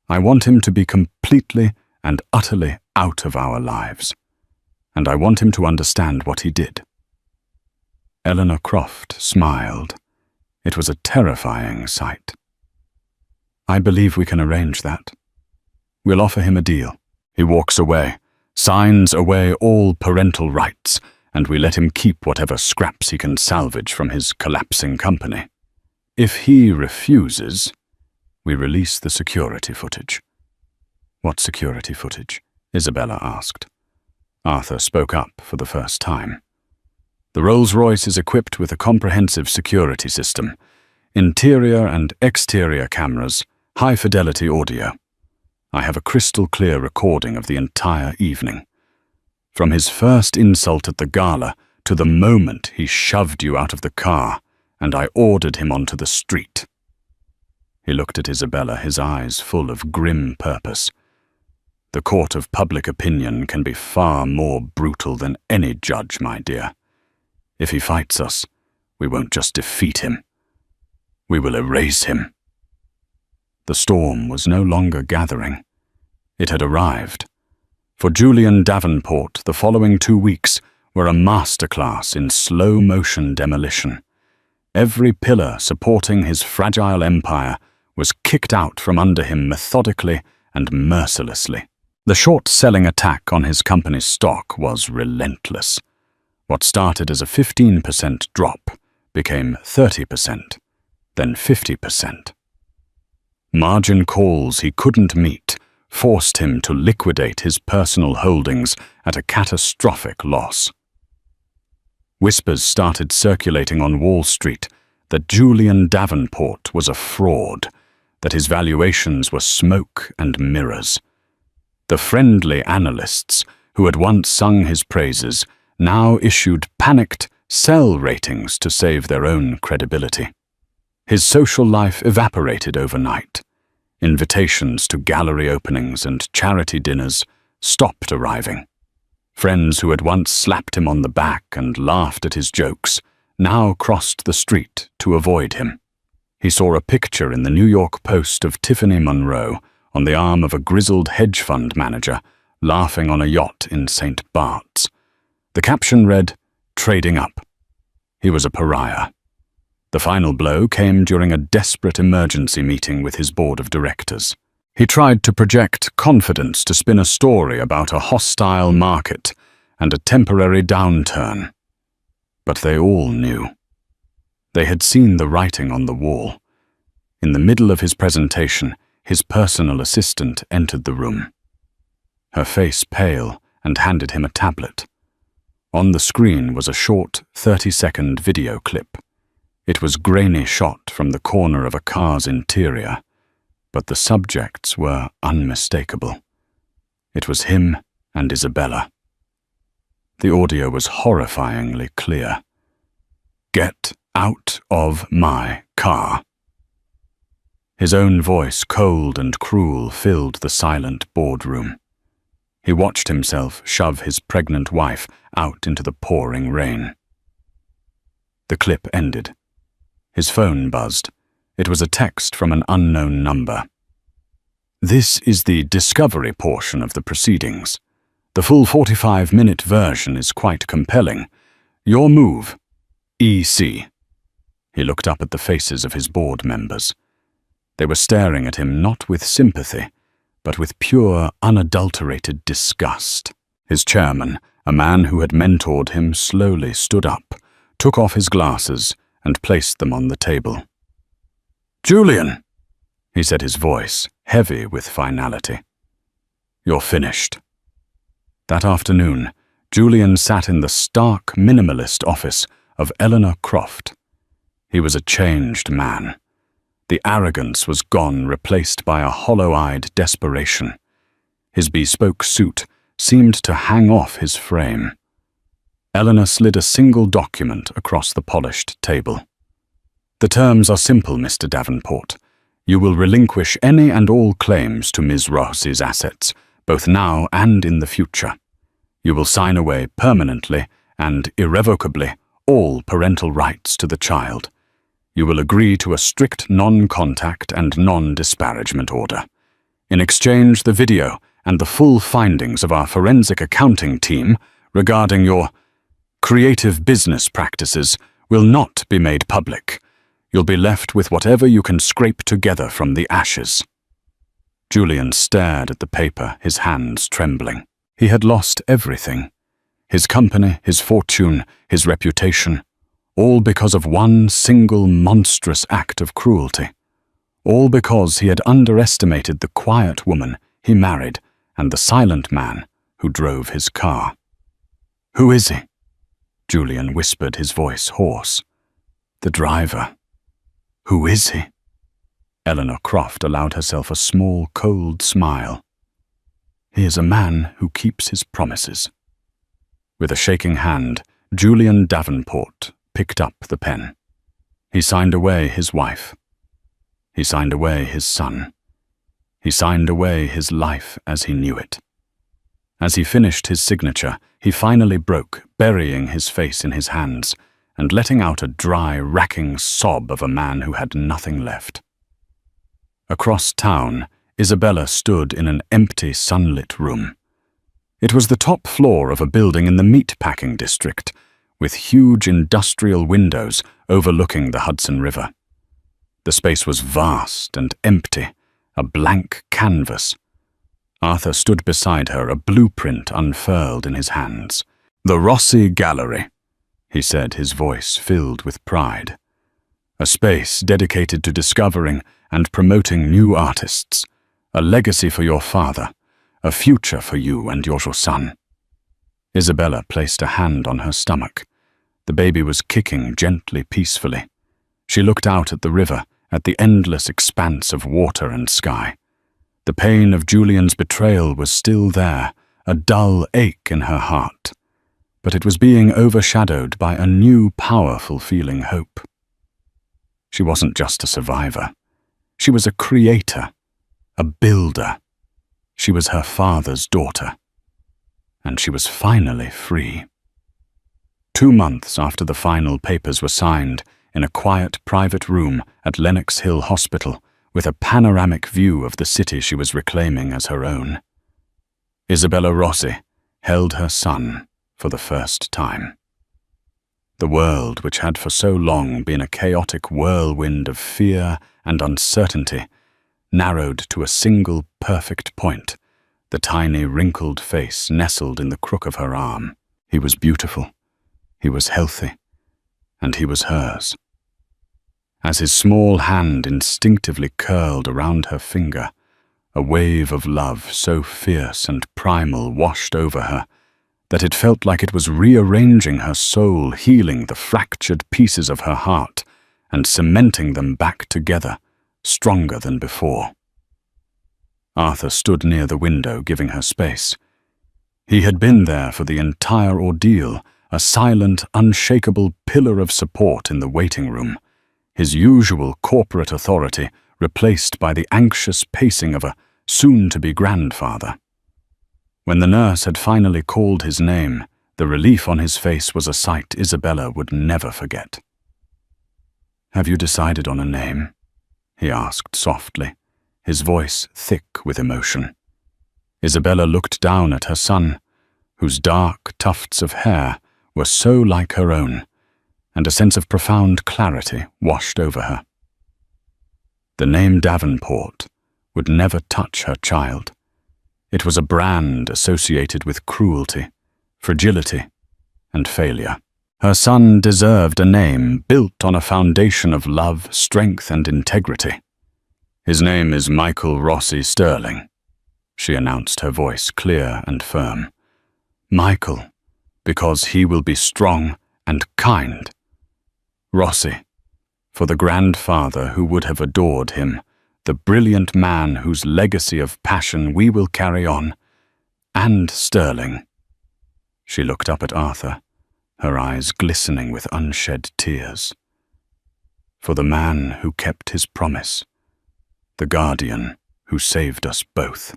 I want him to be completely and utterly out of our lives. And I want him to understand what he did." Eleanor Croft smiled. It was a terrifying sight. "I believe we can arrange that. We'll offer him a deal. He walks away, signs away all parental rights, and we let him keep whatever scraps he can salvage from his collapsing company. If he refuses, we release the security footage." "What security footage?" Isabella asked. Arthur spoke up for the first time. "The Rolls-Royce is equipped with a comprehensive security system, interior and exterior cameras, high-fidelity audio. I have a crystal-clear recording of the entire evening. From his first insult at the gala to the moment he shoved you out of the car, and I ordered him onto the street." He looked at Isabella, his eyes full of grim purpose. "The court of public opinion can be far more brutal than any judge, my dear. If he fights us, we won't just defeat him. We will erase him." The storm was no longer gathering. It had arrived. For Julian Davenport, the following 2 weeks were a masterclass in slow-motion demolition. Every pillar supporting his fragile empire was kicked out from under him methodically and mercilessly. The short-selling attack on his company's stock was relentless. What started as a 15% drop became 30%, then 50%. Margin calls he couldn't meet forced him to liquidate his personal holdings at a catastrophic loss. Whispers started circulating on Wall Street that Julian Davenport was a fraud, that his valuations were smoke and mirrors. The friendly analysts who had once sung his praises now issued panicked sell ratings to save their own credibility. His social life evaporated overnight. Invitations to gallery openings and charity dinners stopped arriving. Friends who had once slapped him on the back and laughed at his jokes now crossed the street to avoid him. He saw a picture in the New York Post of Tiffany Monroe on the arm of a grizzled hedge fund manager laughing on a yacht in St. Bart's. The caption read, "Trading up." He was a pariah. The final blow came during a desperate emergency meeting with his board of directors. He tried to project confidence to spin a story about a hostile market and a temporary downturn. But they all knew. They had seen the writing on the wall. In the middle of his presentation, his personal assistant entered the room. Her face pale, and handed him a tablet. On the screen was a short 30-second video clip. It was grainy shot from the corner of a car's interior, but the subjects were unmistakable. It was him and Isabella. The audio was horrifyingly clear. "Get out of my car." His own voice, cold and cruel, filled the silent boardroom. He watched himself shove his pregnant wife out into the pouring rain. The clip ended. His phone buzzed. It was a text from an unknown number. "This is the discovery portion of the proceedings. The full 45-minute version is quite compelling. Your move, EC." He looked up at the faces of his board members. They were staring at him not with sympathy, but with pure, unadulterated disgust. His chairman, a man who had mentored him, slowly stood up, took off his glasses, and placed them on the table. "Julian," he said, his voice heavy with finality. "You're finished." That afternoon, Julian sat in the stark minimalist office of Eleanor Croft. He was a changed man. The arrogance was gone, replaced by a hollow-eyed desperation. His bespoke suit seemed to hang off his frame. Eleanor slid a single document across the polished table. "The terms are simple, Mr. Davenport. You will relinquish any and all claims to Ms. Ross's assets, both now and in the future. You will sign away permanently and irrevocably all parental rights to the child. You will agree to a strict non-contact and non-disparagement order. In exchange, the video and the full findings of our forensic accounting team regarding your creative business practices will not be made public. You'll be left with whatever you can scrape together from the ashes." Julian stared at the paper, his hands trembling. He had lost everything. His company, his fortune, his reputation, all because of one single monstrous act of cruelty. All because he had underestimated the quiet woman he married and the silent man who drove his car. "Who is he?" Julian whispered, his voice hoarse. "The driver." "Who is he?" Eleanor Croft allowed herself a small, cold smile. "He is a man who keeps his promises." With a shaking hand, Julian Davenport picked up the pen. He signed away his wife. He signed away his son. He signed away his life as he knew it. As he finished his signature, he finally broke, burying his face in his hands and letting out a dry, racking sob of a man who had nothing left. Across town, Isabella stood in an empty, sunlit room. It was the top floor of a building in the meat-packing district, with huge industrial windows overlooking the Hudson River. The space was vast and empty, a blank canvas. Arthur stood beside her, a blueprint unfurled in his hands. "The Rossi Gallery," he said, his voice filled with pride. "A space dedicated to discovering and promoting new artists. A legacy for your father. A future for you and your son." Isabella placed a hand on her stomach. The baby was kicking gently, peacefully. She looked out at the river at the endless expanse of water and sky. The pain of Julian's betrayal was still there, a dull ache in her heart, but it was being overshadowed by a new, powerful feeling hope. She wasn't just a survivor. She was a creator, a builder. She was her father's daughter. And she was finally free. 2 months after the final papers were signed, in a quiet private room at Lenox Hill Hospital, with a panoramic view of the city she was reclaiming as her own, Isabella Rossi held her son for the first time. The world, which had for so long been a chaotic whirlwind of fear and uncertainty, narrowed to a single perfect point, the tiny wrinkled face nestled in the crook of her arm. He was beautiful, he was healthy, and he was hers. As his small hand instinctively curled around her finger, a wave of love so fierce and primal washed over her that it felt like it was rearranging her soul, healing the fractured pieces of her heart and cementing them back together, stronger than before. Arthur stood near the window, giving her space. He had been there for the entire ordeal, a silent, unshakable pillar of support in the waiting room, his usual corporate authority replaced by the anxious pacing of a soon-to-be grandfather. When the nurse had finally called his name, the relief on his face was a sight Isabella would never forget. "Have you decided on a name?" he asked softly, his voice thick with emotion. Isabella looked down at her son, whose dark tufts of hair were so like her own, and a sense of profound clarity washed over her. The name Davenport would never touch her child. It was a brand associated with cruelty, fragility, and failure. Her son deserved a name built on a foundation of love, strength, and integrity. "His name is Michael Rossi Sterling," she announced, her voice clear and firm. "Michael, because he will be strong and kind. Rossi, for the grandfather who would have adored him, the brilliant man whose legacy of passion we will carry on, and Sterling." She looked up at Arthur, her eyes glistening with unshed tears. "For the man who kept his promise, the guardian who saved us both."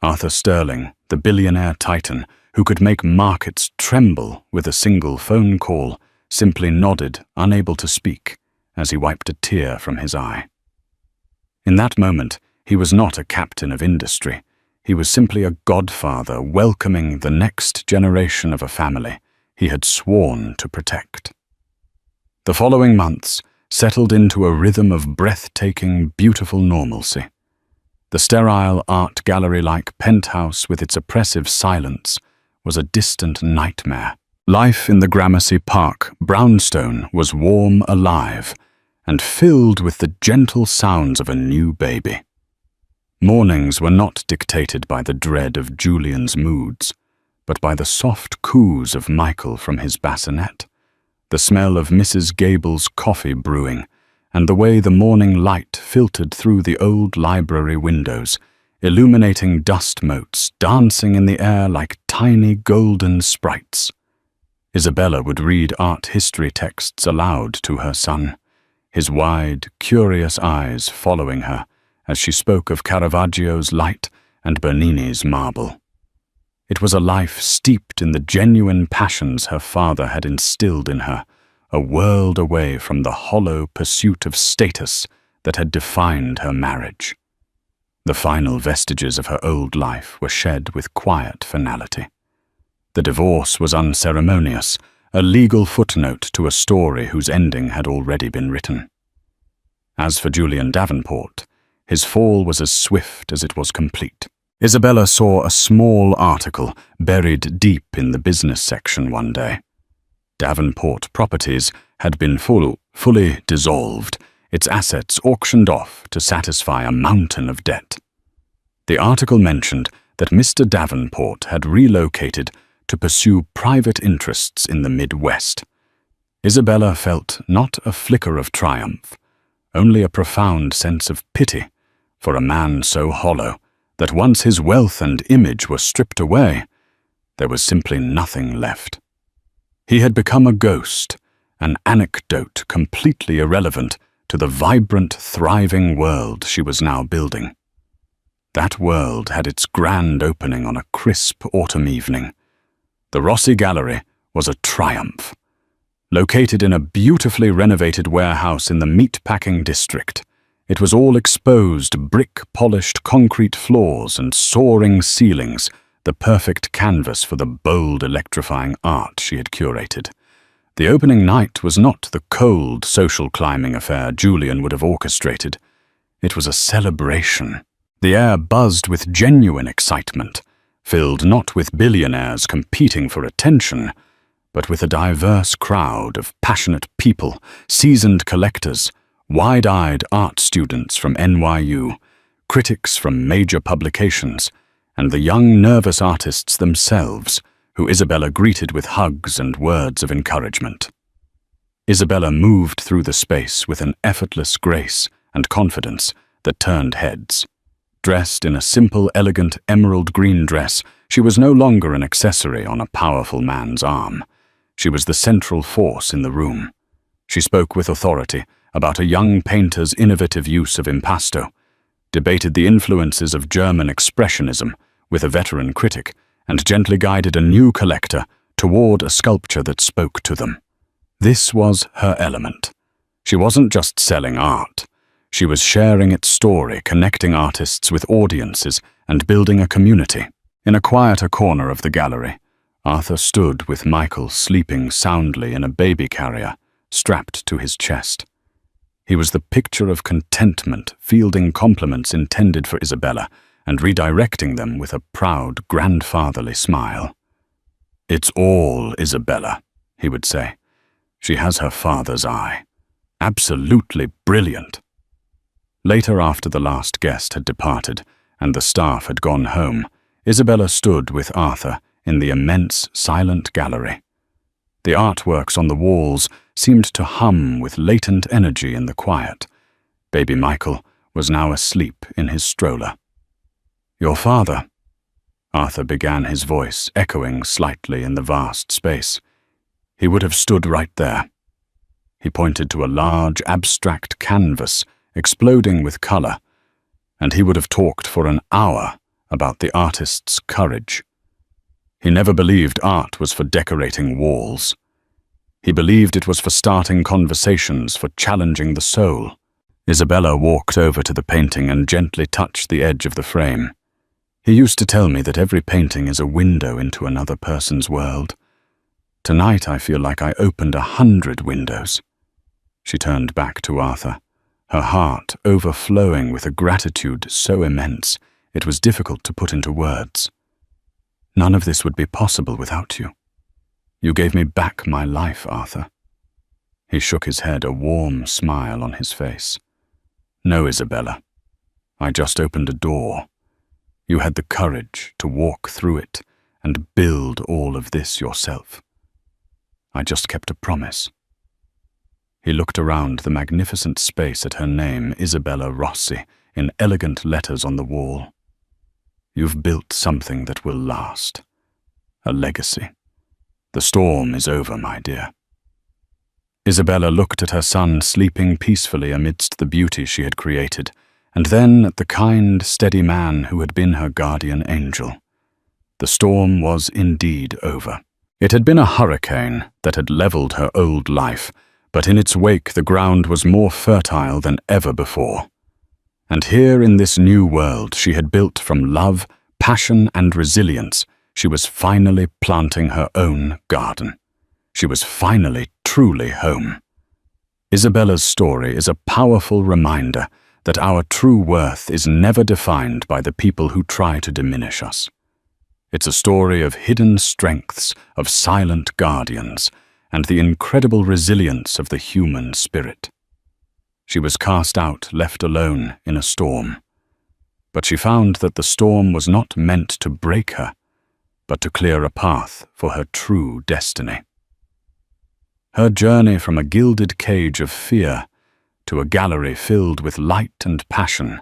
Arthur Sterling, the billionaire titan who could make markets tremble with a single phone call, simply nodded, unable to speak, as he wiped a tear from his eye. In that moment, he was not a captain of industry. He was simply a godfather welcoming the next generation of a family he had sworn to protect. The following months settled into a rhythm of breathtaking, beautiful normalcy. The sterile art gallery-like penthouse with its oppressive silence was a distant nightmare. Life in the Gramercy Park brownstone was warm, alive, and filled with the gentle sounds of a new baby. Mornings were not dictated by the dread of Julian's moods, but by the soft coos of Michael from his bassinet, the smell of Mrs. Gable's coffee brewing, and the way the morning light filtered through the old library windows, illuminating dust motes dancing in the air like tiny golden sprites. Isabella would read art history texts aloud to her son, his wide, curious eyes following her as she spoke of Caravaggio's light and Bernini's marble. It was a life steeped in the genuine passions her father had instilled in her, a world away from the hollow pursuit of status that had defined her marriage. The final vestiges of her old life were shed with quiet finality. The divorce was unceremonious, a legal footnote to a story whose ending had already been written. As for Julian Davenport, his fall was as swift as it was complete. Isabella saw a small article buried deep in the business section one day. Davenport Properties had been fully dissolved, its assets auctioned off to satisfy a mountain of debt. The article mentioned that Mr. Davenport had relocated to pursue private interests in the Midwest. Isabella felt not a flicker of triumph, only a profound sense of pity for a man so hollow that once his wealth and image were stripped away, there was simply nothing left. He had become a ghost, an anecdote completely irrelevant to the vibrant, thriving world she was now building. That world had its grand opening on a crisp autumn evening. The Rossi Gallery was a triumph. Located in a beautifully renovated warehouse in the meatpacking district, it was all exposed, brick-polished concrete floors and soaring ceilings, the perfect canvas for the bold, electrifying art she had curated. The opening night was not the cold, social climbing affair Julian would have orchestrated. It was a celebration. The air buzzed with genuine excitement, filled not with billionaires competing for attention, but with a diverse crowd of passionate people, seasoned collectors, wide-eyed art students from NYU, critics from major publications, and the young, nervous artists themselves, who Isabella greeted with hugs and words of encouragement. Isabella moved through the space with an effortless grace and confidence that turned heads. Dressed in a simple, elegant emerald green dress, she was no longer an accessory on a powerful man's arm. She was the central force in the room. She spoke with authority about a young painter's innovative use of impasto, debated the influences of German expressionism with a veteran critic, and gently guided a new collector toward a sculpture that spoke to them. This was her element. She wasn't just selling art. She was sharing its story, connecting artists with audiences, and building a community. In a quieter corner of the gallery, Arthur stood with Michael sleeping soundly in a baby carrier, strapped to his chest. He was the picture of contentment, fielding compliments intended for Isabella, and redirecting them with a proud, grandfatherly smile. "It's all Isabella," he would say. "She has her father's eye. Absolutely brilliant." Later, after the last guest had departed and the staff had gone home, Isabella stood with Arthur in the immense, silent gallery. The artworks on the walls seemed to hum with latent energy in the quiet. Baby Michael was now asleep in his stroller. "Your father," Arthur began, his voice echoing slightly in the vast space. "He would have stood right there." He pointed to a large, abstract canvas exploding with color, and he would have talked for an hour about the artist's courage. He never believed art was for decorating walls. He believed it was for starting conversations, for challenging the soul. Isabella walked over to the painting and gently touched the edge of the frame. "He used to tell me that every painting is a window into another person's world. Tonight I feel like I opened 100 windows." She turned back to Arthur, her heart overflowing with a gratitude so immense it was difficult to put into words. "None of this would be possible without you. You gave me back my life, Arthur." He shook his head, a warm smile on his face. "No, Isabella. I just opened a door. You had the courage to walk through it and build all of this yourself. I just kept a promise." He looked around the magnificent space at her name, Isabella Rossi, in elegant letters on the wall. "You've built something that will last. A legacy. The storm is over, my dear." Isabella looked at her son sleeping peacefully amidst the beauty she had created, and then at the kind, steady man who had been her guardian angel. The storm was indeed over. It had been a hurricane that had leveled her old life, but in its wake the ground was more fertile than ever before. And here in this new world she had built from love, passion, and resilience, she was finally planting her own garden. She was finally truly home. Isabella's story is a powerful reminder that our true worth is never defined by the people who try to diminish us. It's a story of hidden strengths, of silent guardians, and the incredible resilience of the human spirit. She was cast out, left alone in a storm. But she found that the storm was not meant to break her, but to clear a path for her true destiny. Her journey from a gilded cage of fear to a gallery filled with light and passion,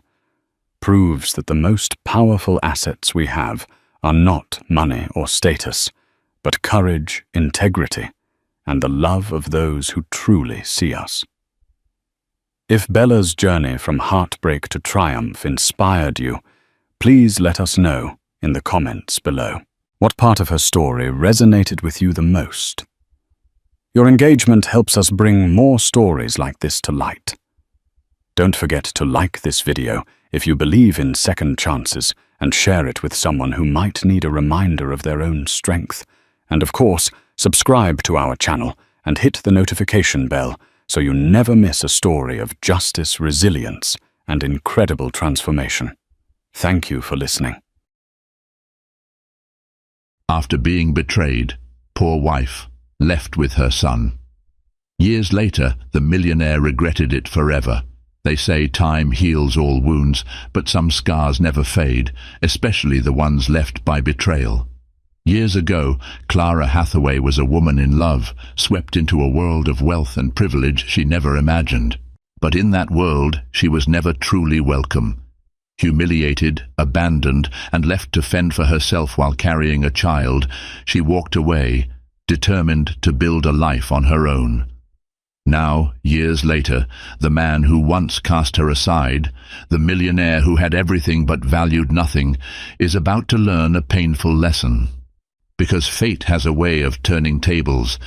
proves that the most powerful assets we have are not money or status, but courage, integrity, and the love of those who truly see us. If Bella's journey from heartbreak to triumph inspired you, please let us know in the comments below. What part of her story resonated with you the most? Your engagement helps us bring more stories like this to light. Don't forget to like this video if you believe in second chances and share it with someone who might need a reminder of their own strength. And of course, subscribe to our channel and hit the notification bell so you never miss a story of justice, resilience, and incredible transformation. Thank you for listening. After being betrayed, poor wife left with her son. Years later, the millionaire regretted it forever. They say time heals all wounds, but some scars never fade, especially the ones left by betrayal. Years ago, Clara Hathaway was a woman in love, swept into a world of wealth and privilege she never imagined. But in that world, she was never truly welcome. Humiliated, abandoned, and left to fend for herself while carrying a child, she walked away, determined to build a life on her own. Now, years later, the man who once cast her aside, the millionaire who had everything but valued nothing, is about to learn a painful lesson. Because fate has a way of turning tables,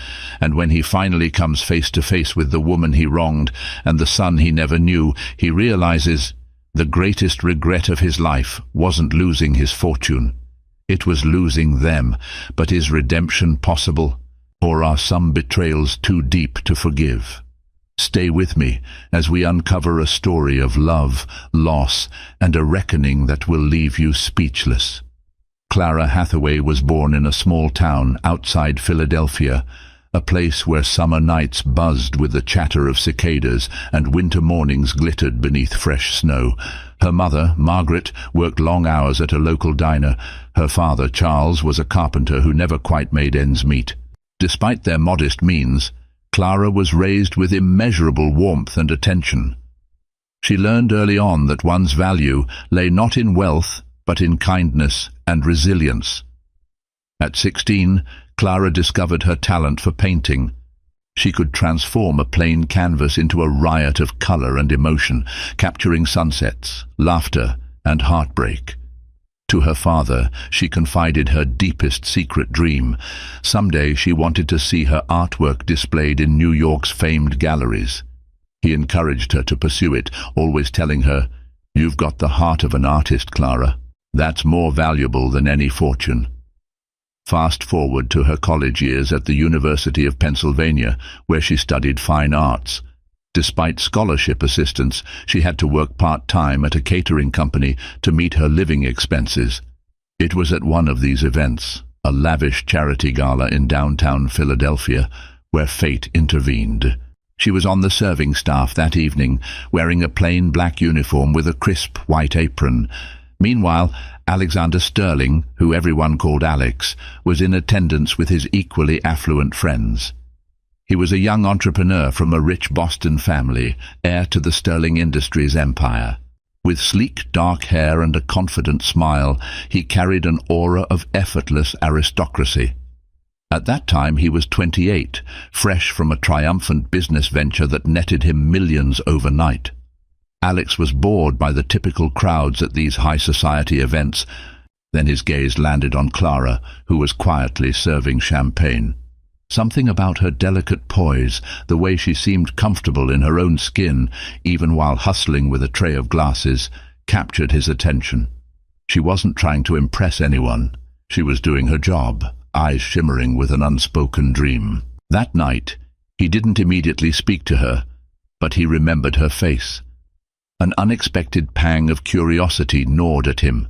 and when he finally comes face to face with the woman he wronged and the son he never knew, he realizes the greatest regret of his life wasn't losing his fortune. It was losing them. But is redemption possible? Or are some betrayals too deep to forgive? Stay with me as we uncover a story of love, loss, and a reckoning that will leave you speechless. Clara Hathaway was born in a small town outside Philadelphia, a place where summer nights buzzed with the chatter of cicadas and winter mornings glittered beneath fresh snow. Her mother, Margaret, worked long hours at a local diner. Her father, Charles, was a carpenter who never quite made ends meet. Despite their modest means, Clara was raised with immeasurable warmth and attention. She learned early on that one's value lay not in wealth, but in kindness and resilience. At 16, Clara discovered her talent for painting. She could transform a plain canvas into a riot of color and emotion, capturing sunsets, laughter, and heartbreak. To her father, she confided her deepest secret dream. Someday she wanted to see her artwork displayed in New York's famed galleries. He encouraged her to pursue it, always telling her, "You've got the heart of an artist, Clara. That's more valuable than any fortune." Fast forward to her college years at the University of Pennsylvania, where she studied fine arts. Despite scholarship assistance, she had to work part-time at a catering company to meet her living expenses. It was at one of these events, a lavish charity gala in downtown Philadelphia, where fate intervened. She was on the serving staff that evening, wearing a plain black uniform with a crisp white apron. Meanwhile, Alexander Sterling, who everyone called Alex, was in attendance with his equally affluent friends. He was a young entrepreneur from a rich Boston family, heir to the Sterling Industries empire. With sleek, dark hair and a confident smile, he carried an aura of effortless aristocracy. At that time he was 28, fresh from a triumphant business venture that netted him millions overnight. Alex was bored by the typical crowds at these high society events. Then his gaze landed on Clara, who was quietly serving champagne. Something about her delicate poise, the way she seemed comfortable in her own skin, even while hustling with a tray of glasses, captured his attention. She wasn't trying to impress anyone. She was doing her job, eyes shimmering with an unspoken dream. That night, he didn't immediately speak to her, but he remembered her face. An unexpected pang of curiosity gnawed at him.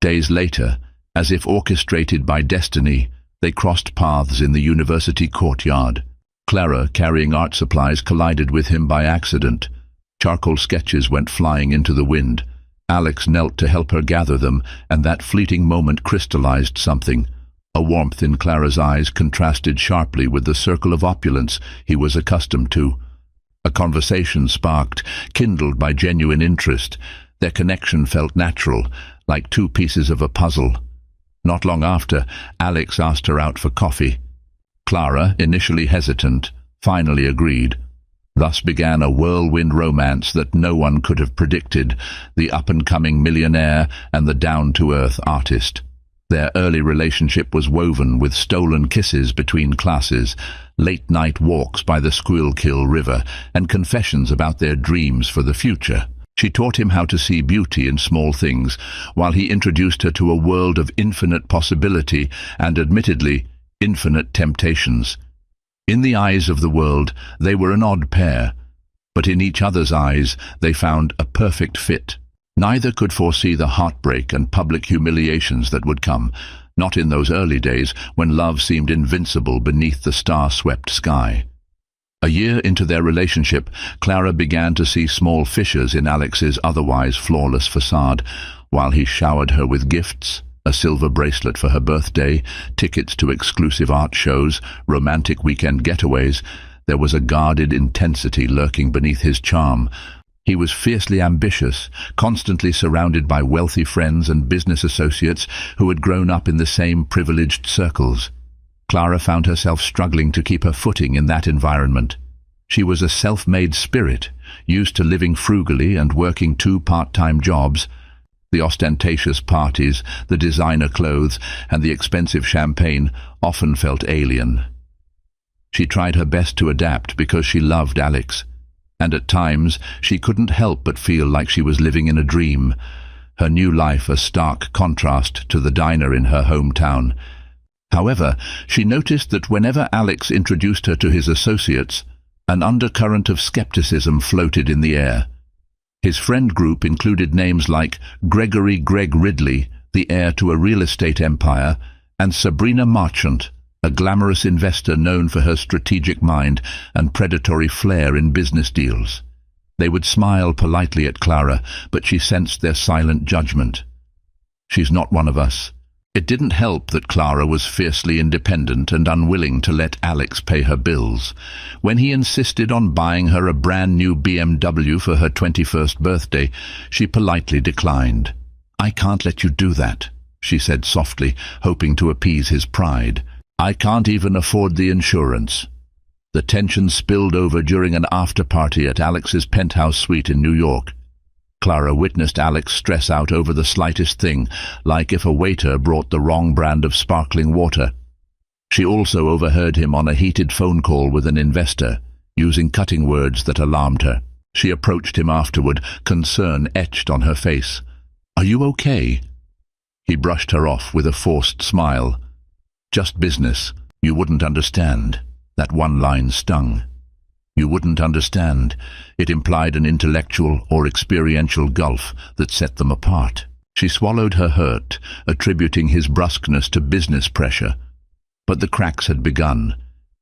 Days later, as if orchestrated by destiny, they crossed paths in the university courtyard. Clara, carrying art supplies, collided with him by accident. Charcoal sketches went flying into the wind. Alex knelt to help her gather them, and that fleeting moment crystallized something. A warmth in Clara's eyes contrasted sharply with the circle of opulence he was accustomed to. A conversation sparked, kindled by genuine interest. Their connection felt natural, like two pieces of a puzzle. Not long after, Alex asked her out for coffee. Clara, initially hesitant, finally agreed. Thus began a whirlwind romance that no one could have predicted, the up-and-coming millionaire and the down-to-earth artist. Their early relationship was woven with stolen kisses between classes, late-night walks by the Squealkill River, and confessions about their dreams for the future. She taught him how to see beauty in small things, while he introduced her to a world of infinite possibility and, admittedly, infinite temptations. In the eyes of the world, they were an odd pair, but in each other's eyes they found a perfect fit. Neither could foresee the heartbreak and public humiliations that would come, not in those early days when love seemed invincible beneath the star-swept sky. A year into their relationship, Clara began to see small fissures in Alex's otherwise flawless facade. While he showered her with gifts, a silver bracelet for her birthday, tickets to exclusive art shows, romantic weekend getaways, there was a guarded intensity lurking beneath his charm. He was fiercely ambitious, constantly surrounded by wealthy friends and business associates who had grown up in the same privileged circles. Clara found herself struggling to keep her footing in that environment. She was a self-made spirit, used to living frugally and working 2 part-time jobs. The ostentatious parties, the designer clothes, and the expensive champagne often felt alien. She tried her best to adapt because she loved Alex, and at times she couldn't help but feel like she was living in a dream, her new life a stark contrast to the diner in her hometown. However, she noticed that whenever Alex introduced her to his associates, an undercurrent of skepticism floated in the air. His friend group included names like Gregory "Greg" Ridley, the heir to a real estate empire, and Sabrina Marchant, a glamorous investor known for her strategic mind and predatory flair in business deals. They would smile politely at Clara, but she sensed their silent judgment. "She's not one of us." It didn't help that Clara was fiercely independent and unwilling to let Alex pay her bills. When he insisted on buying her a brand new BMW for her 21st birthday, she politely declined. "I can't let you do that," she said softly, hoping to appease his pride. "I can't even afford the insurance." The tension spilled over during an after-party at Alex's penthouse suite in New York. Clara witnessed Alex stress out over the slightest thing, like if a waiter brought the wrong brand of sparkling water. She also overheard him on a heated phone call with an investor, using cutting words that alarmed her. She approached him afterward, concern etched on her face. "Are you okay?" He brushed her off with a forced smile. "Just business. You wouldn't understand." That one line stung. You wouldn't understand. It implied an intellectual or experiential gulf that set them apart. She swallowed her hurt, attributing his brusqueness to business pressure. But the cracks had begun,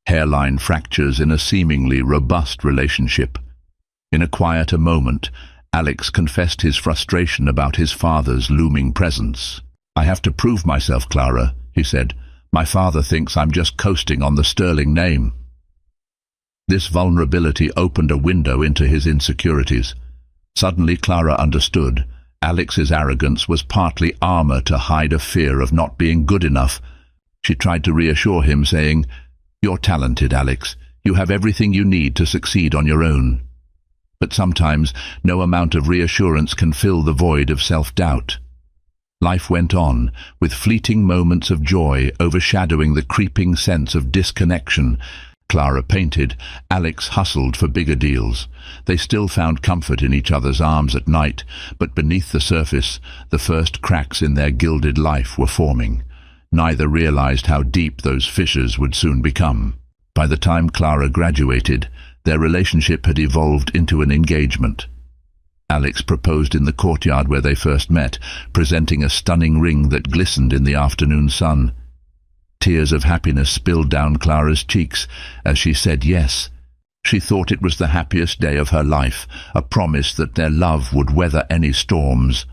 hairline fractures in a seemingly robust relationship. In a quieter moment, Alex confessed his frustration about his father's looming presence. "I have to prove myself, Clara," he said. "My father thinks I'm just coasting on the sterling name." This vulnerability opened a window into his insecurities. Suddenly Clara understood. Alex's arrogance was partly armor to hide a fear of not being good enough. She tried to reassure him, saying, "You're talented, Alex. You have everything you need to succeed on your own." But sometimes no amount of reassurance can fill the void of self-doubt. Life went on, with fleeting moments of joy overshadowing the creeping sense of disconnection. Clara painted, Alex hustled for bigger deals. They still found comfort in each other's arms at night, but beneath the surface, the first cracks in their gilded life were forming. Neither realized how deep those fissures would soon become. By the time Clara graduated, their relationship had evolved into an engagement. Alex proposed in the courtyard where they first met, presenting a stunning ring that glistened in the afternoon sun. Tears of happiness spilled down Clara's cheeks as she said yes. She thought it was the happiest day of her life, a promise that their love would weather any storms.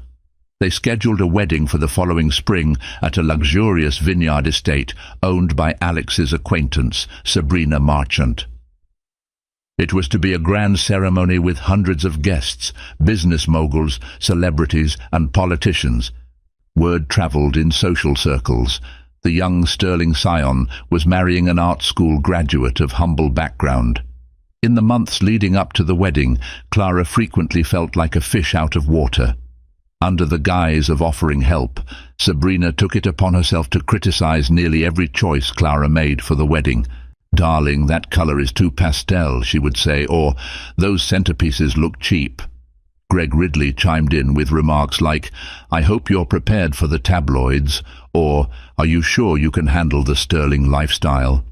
They scheduled a wedding for the following spring at a luxurious vineyard estate owned by Alex's acquaintance, Sabrina Marchant. It was to be a grand ceremony with hundreds of guests, business moguls, celebrities, and politicians. Word travelled in social circles. The young Sterling scion was marrying an art school graduate of humble background. In the months leading up to the wedding, Clara frequently felt like a fish out of water. Under the guise of offering help, Sabrina took it upon herself to criticize nearly every choice Clara made for the wedding. "Darling, that color is too pastel," she would say, or "those centerpieces look cheap." Greg Ridley chimed in with remarks like, "I hope you're prepared for the tabloids," or "Are you sure you can handle the Sterling lifestyle?"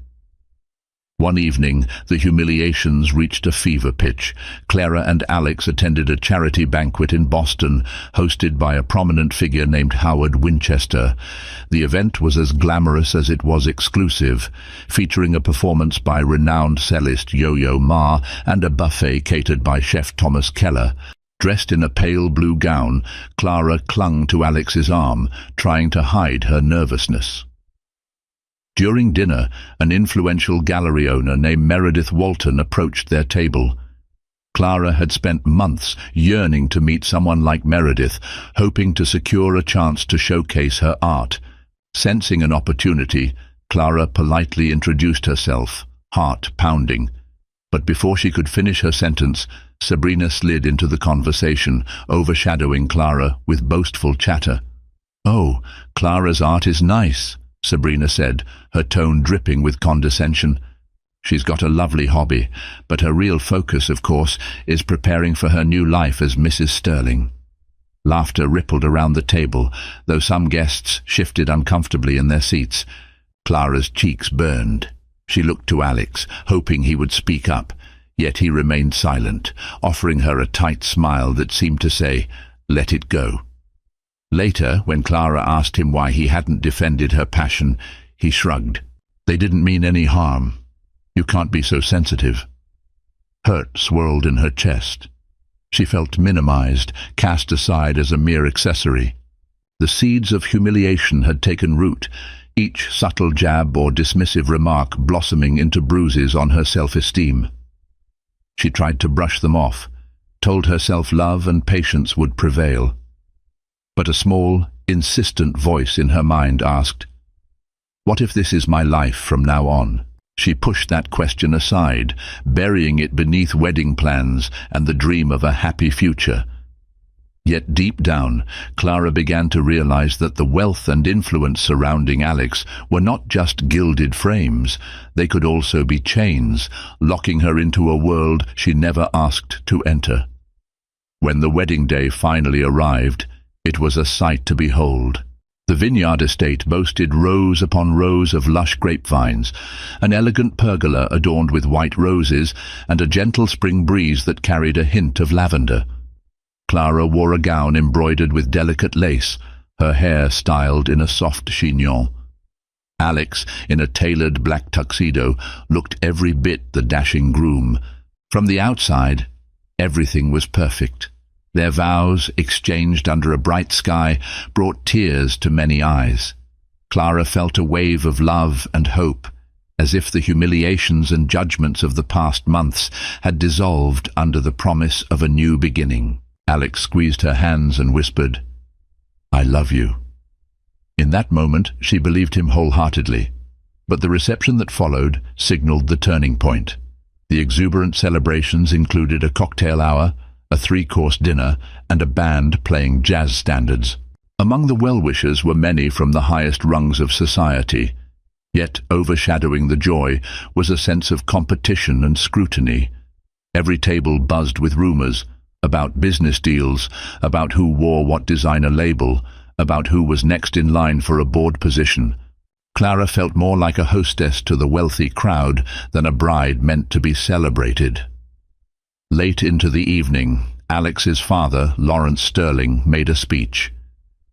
One evening, the humiliations reached a fever pitch. Clara and Alex attended a charity banquet in Boston, hosted by a prominent figure named Howard Winchester. The event was as glamorous as it was exclusive, featuring a performance by renowned cellist Yo-Yo Ma and a buffet catered by chef Thomas Keller. Dressed in a pale blue gown, Clara clung to Alex's arm, trying to hide her nervousness. During dinner, an influential gallery owner named Meredith Walton approached their table. Clara had spent months yearning to meet someone like Meredith, hoping to secure a chance to showcase her art. Sensing an opportunity, Clara politely introduced herself, heart pounding. But before she could finish her sentence, Sabrina slid into the conversation, overshadowing Clara with boastful chatter. "Oh, Clara's art is nice," Sabrina said, her tone dripping with condescension. "She's got a lovely hobby, but her real focus, of course, is preparing for her new life as Mrs. Sterling." Laughter rippled around the table, though some guests shifted uncomfortably in their seats. Clara's cheeks burned. She looked to Alex, hoping he would speak up, yet he remained silent, offering her a tight smile that seemed to say, "Let it go." Later, when Clara asked him why he hadn't defended her passion, he shrugged. "They didn't mean any harm. You can't be so sensitive." Hurt swirled in her chest. She felt minimized, cast aside as a mere accessory. The seeds of humiliation had taken root, each subtle jab or dismissive remark blossoming into bruises on her self-esteem. She tried to brush them off, told herself love and patience would prevail. But a small, insistent voice in her mind asked, "What if this is my life from now on?" She pushed that question aside, burying it beneath wedding plans and the dream of a happy future. Yet deep down, Clara began to realize that the wealth and influence surrounding Alex were not just gilded frames. They could also be chains, locking her into a world she never asked to enter. When the wedding day finally arrived, it was a sight to behold. The vineyard estate boasted rows upon rows of lush grapevines, an elegant pergola adorned with white roses, and a gentle spring breeze that carried a hint of lavender. Clara wore a gown embroidered with delicate lace, her hair styled in a soft chignon. Alex, in a tailored black tuxedo, looked every bit the dashing groom. From the outside, everything was perfect. Their vows, exchanged under a bright sky, brought tears to many eyes. Clara felt a wave of love and hope, as if the humiliations and judgments of the past months had dissolved under the promise of a new beginning. Alex squeezed her hands and whispered, "I love you." In that moment, she believed him wholeheartedly, but the reception that followed signaled the turning point. The exuberant celebrations included a cocktail hour, a three-course dinner, and a band playing jazz standards. Among the well-wishers were many from the highest rungs of society, yet overshadowing the joy was a sense of competition and scrutiny. Every table buzzed with rumors about business deals, about who wore what designer label, about who was next in line for a board position. Clara felt more like a hostess to the wealthy crowd than a bride meant to be celebrated. Late into the evening, Alex's father, Lawrence Sterling, made a speech.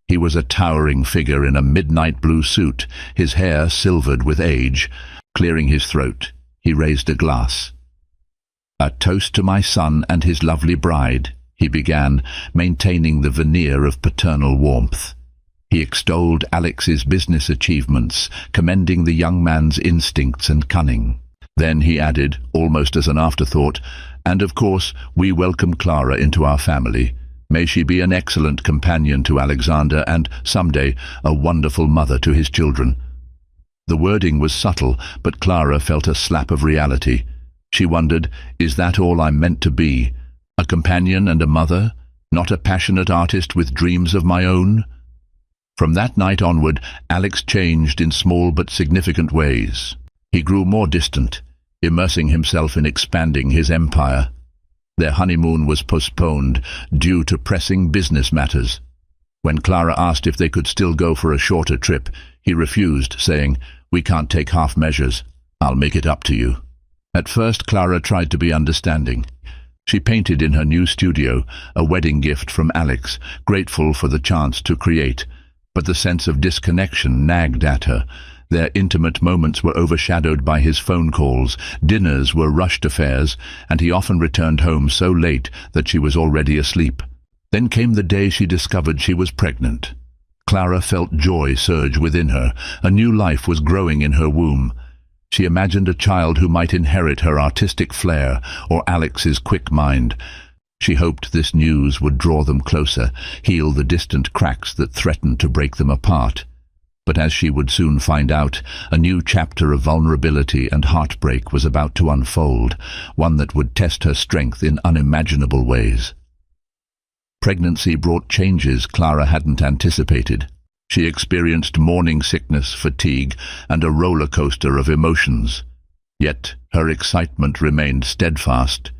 He was a towering figure in a midnight blue suit, his hair silvered with age. Clearing his throat, he raised a glass. "A toast to my son and his lovely bride," he began, maintaining the veneer of paternal warmth. He extolled Alex's business achievements, commending the young man's instincts and cunning. Then he added, almost as an afterthought, "And of course, we welcome Clara into our family. May she be an excellent companion to Alexander and, someday, a wonderful mother to his children." The wording was subtle, but Clara felt a slap of reality. She wondered, is that all I'm meant to be? A companion and a mother? Not a passionate artist with dreams of my own? From that night onward, Alex changed in small but significant ways. He grew more distant, immersing himself in expanding his empire. Their honeymoon was postponed due to pressing business matters. When Clara asked if they could still go for a shorter trip, he refused, saying, "We can't take half measures. I'll make it up to you." At first, Clara tried to be understanding. She painted in her new studio, a wedding gift from Alex, grateful for the chance to create. But the sense of disconnection nagged at her. Their intimate moments were overshadowed by his phone calls, dinners were rushed affairs, and he often returned home so late that she was already asleep. Then came the day she discovered she was pregnant. Clara felt joy surge within her. A new life was growing in her womb. She imagined a child who might inherit her artistic flair or Alex's quick mind. She hoped this news would draw them closer, heal the distant cracks that threatened to break them apart. But as she would soon find out, a new chapter of vulnerability and heartbreak was about to unfold, one that would test her strength in unimaginable ways. Pregnancy brought changes Clara hadn't anticipated. She experienced morning sickness, fatigue, and a roller coaster of emotions. Yet her excitement remained steadfast.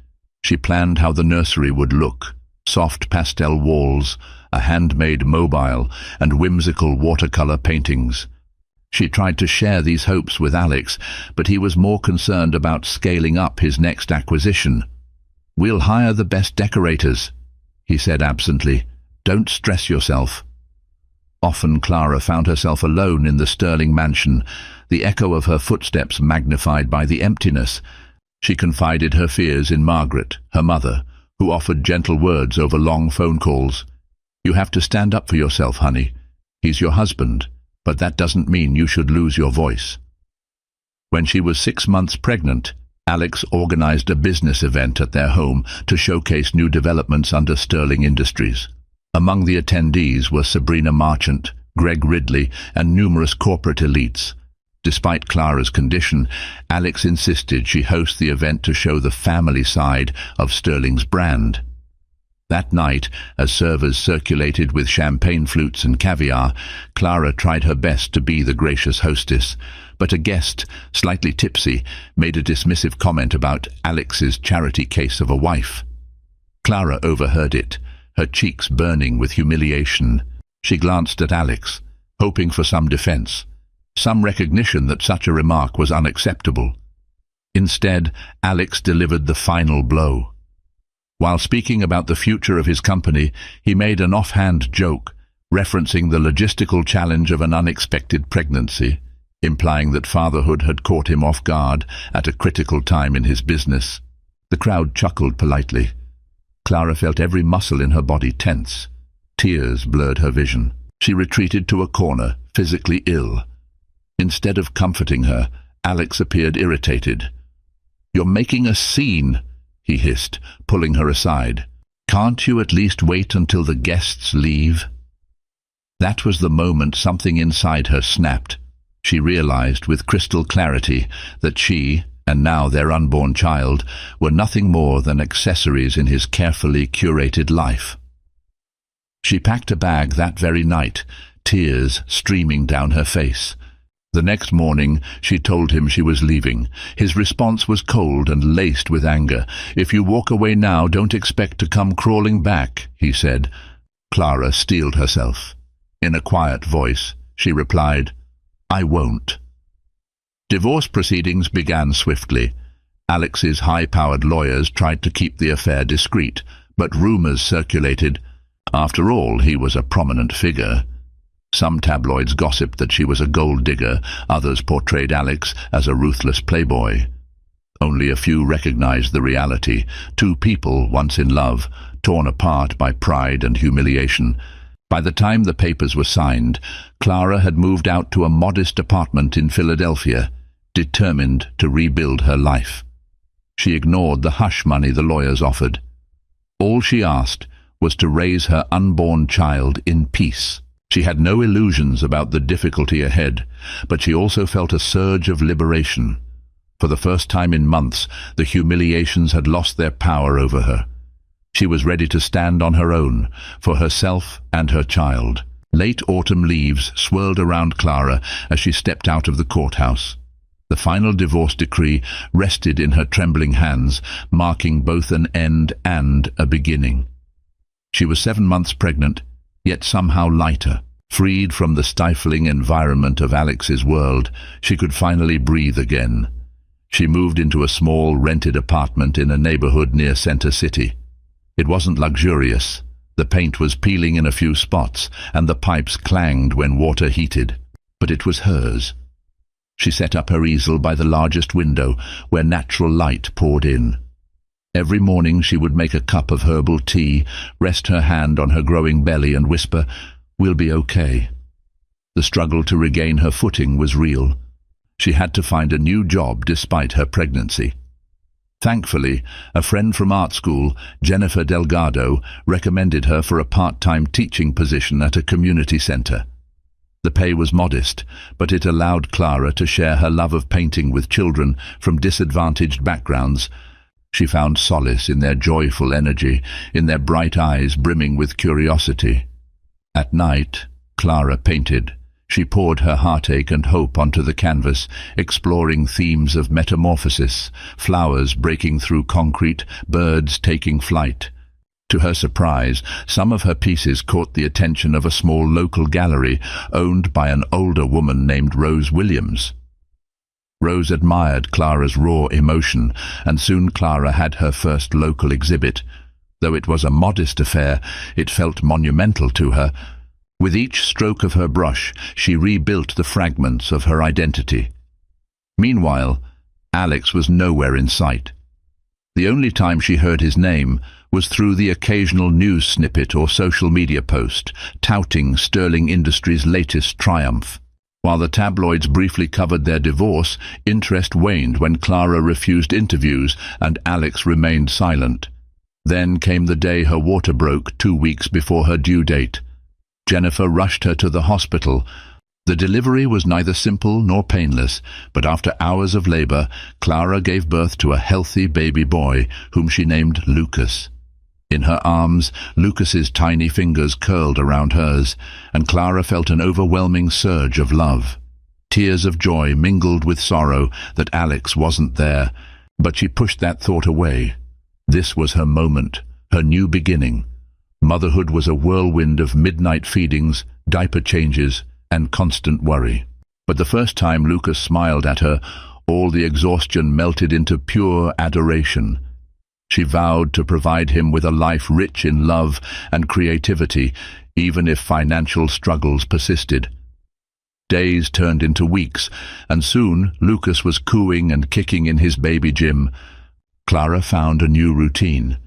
She planned how the nursery would look: soft pastel walls, a handmade mobile, and whimsical watercolor paintings. She tried to share these hopes with Alex, but he was more concerned about scaling up his next acquisition. "We'll hire the best decorators," he said absently. "Don't stress yourself." Often Clara found herself alone in the Sterling mansion, the echo of her footsteps magnified by the emptiness. She confided her fears in Margaret, her mother, who offered gentle words over long phone calls. "You have to stand up for yourself, honey. He's your husband, but that doesn't mean you should lose your voice." When she was 6 months pregnant, Alex organized a business event at their home to showcase new developments under Sterling Industries. Among the attendees were Sabrina Marchant, Greg Ridley, and numerous corporate elites. Despite Clara's condition, Alex insisted she host the event to show the family side of Sterling's brand. That night, as servers circulated with champagne flutes and caviar, Clara tried her best to be the gracious hostess, but a guest, slightly tipsy, made a dismissive comment about Alex's charity case of a wife. Clara overheard it, her cheeks burning with humiliation. She glanced at Alex, hoping for some defense, some recognition that such a remark was unacceptable. Instead, Alex delivered the final blow. While speaking about the future of his company, he made an offhand joke, referencing the logistical challenge of an unexpected pregnancy, implying that fatherhood had caught him off guard at a critical time in his business. The crowd chuckled politely. Clara felt every muscle in her body tense. Tears blurred her vision. She retreated to a corner, physically ill. Instead of comforting her, Alex appeared irritated. "You're making a scene," he hissed, pulling her aside. "Can't you at least wait until the guests leave?" That was the moment something inside her snapped. She realized with crystal clarity that she, and now their unborn child, were nothing more than accessories in his carefully curated life. She packed a bag that very night, tears streaming down her face. The next morning, she told him she was leaving. His response was cold and laced with anger. "If you walk away now, don't expect to come crawling back," he said. Clara steeled herself. In a quiet voice, she replied, "I won't." Divorce proceedings began swiftly. Alex's high-powered lawyers tried to keep the affair discreet, but rumors circulated. After all, he was a prominent figure. Some tabloids gossiped that she was a gold digger, others portrayed Alex as a ruthless playboy. Only a few recognized the reality: two people once in love, torn apart by pride and humiliation. By the time the papers were signed, Clara had moved out to a modest apartment in Philadelphia. determined to rebuild her life. She ignored the hush money the lawyers offered. All she asked was to raise her unborn child in peace. She had no illusions about the difficulty ahead, but she also felt a surge of liberation. For the first time in months, the humiliations had lost their power over her. She was ready to stand on her own, for herself and her child. Late autumn leaves swirled around Clara as she stepped out of the courthouse. The final divorce decree rested in her trembling hands, marking both an end and a beginning. She was 7 months pregnant, yet somehow lighter. Freed from the stifling environment of Alex's world, she could finally breathe again. She moved into a small rented apartment in a neighborhood near Center City. It wasn't luxurious. The paint was peeling in a few spots, and the pipes clanged when water heated. But it was hers. She set up her easel by the largest window, where natural light poured in. Every morning she would make a cup of herbal tea, rest her hand on her growing belly and whisper, "We'll be okay." The struggle to regain her footing was real. She had to find a new job despite her pregnancy. Thankfully, a friend from art school, Jennifer Delgado, recommended her for a part-time teaching position at a community center. The pay was modest, but it allowed Clara to share her love of painting with children from disadvantaged backgrounds. She found solace in their joyful energy, in their bright eyes brimming with curiosity. At night, Clara painted. She poured her heartache and hope onto the canvas, exploring themes of metamorphosis, flowers breaking through concrete, birds taking flight. To her surprise, some of her pieces caught the attention of a small local gallery owned by an older woman named Rose Williams. Rose admired Clara's raw emotion, and soon Clara had her first local exhibit. Though it was a modest affair, it felt monumental to her. With each stroke of her brush, she rebuilt the fragments of her identity. Meanwhile, Alex was nowhere in sight. The only time she heard his name was through the occasional news snippet or social media post, touting Sterling Industries' latest triumph. While the tabloids briefly covered their divorce, interest waned when Clara refused interviews and Alex remained silent. Then came the day her water broke 2 weeks before her due date. Jennifer rushed her to the hospital. The delivery was neither simple nor painless, but after hours of labor, Clara gave birth to a healthy baby boy, whom she named Lucas. In her arms, Lucas's tiny fingers curled around hers, and Clara felt an overwhelming surge of love. Tears of joy mingled with sorrow that Alex wasn't there, but she pushed that thought away. This was her moment, her new beginning. Motherhood was a whirlwind of midnight feedings, diaper changes, and constant worry. But the first time Lucas smiled at her, all the exhaustion melted into pure adoration. She vowed to provide him with a life rich in love and creativity, even if financial struggles persisted. Days turned into weeks, and soon Lucas was cooing and kicking in his baby gym. Clara found a new routine.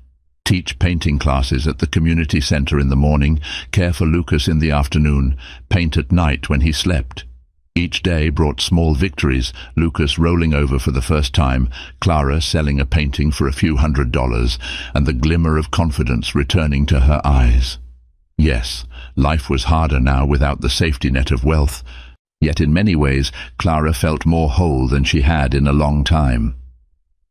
Teach painting classes at the community center in the morning, care for Lucas in the afternoon, paint at night when he slept. Each day brought small victories, Lucas rolling over for the first time, Clara selling a painting for a few $100s, and the glimmer of confidence returning to her eyes. Yes, life was harder now without the safety net of wealth, yet in many ways Clara felt more whole than she had in a long time.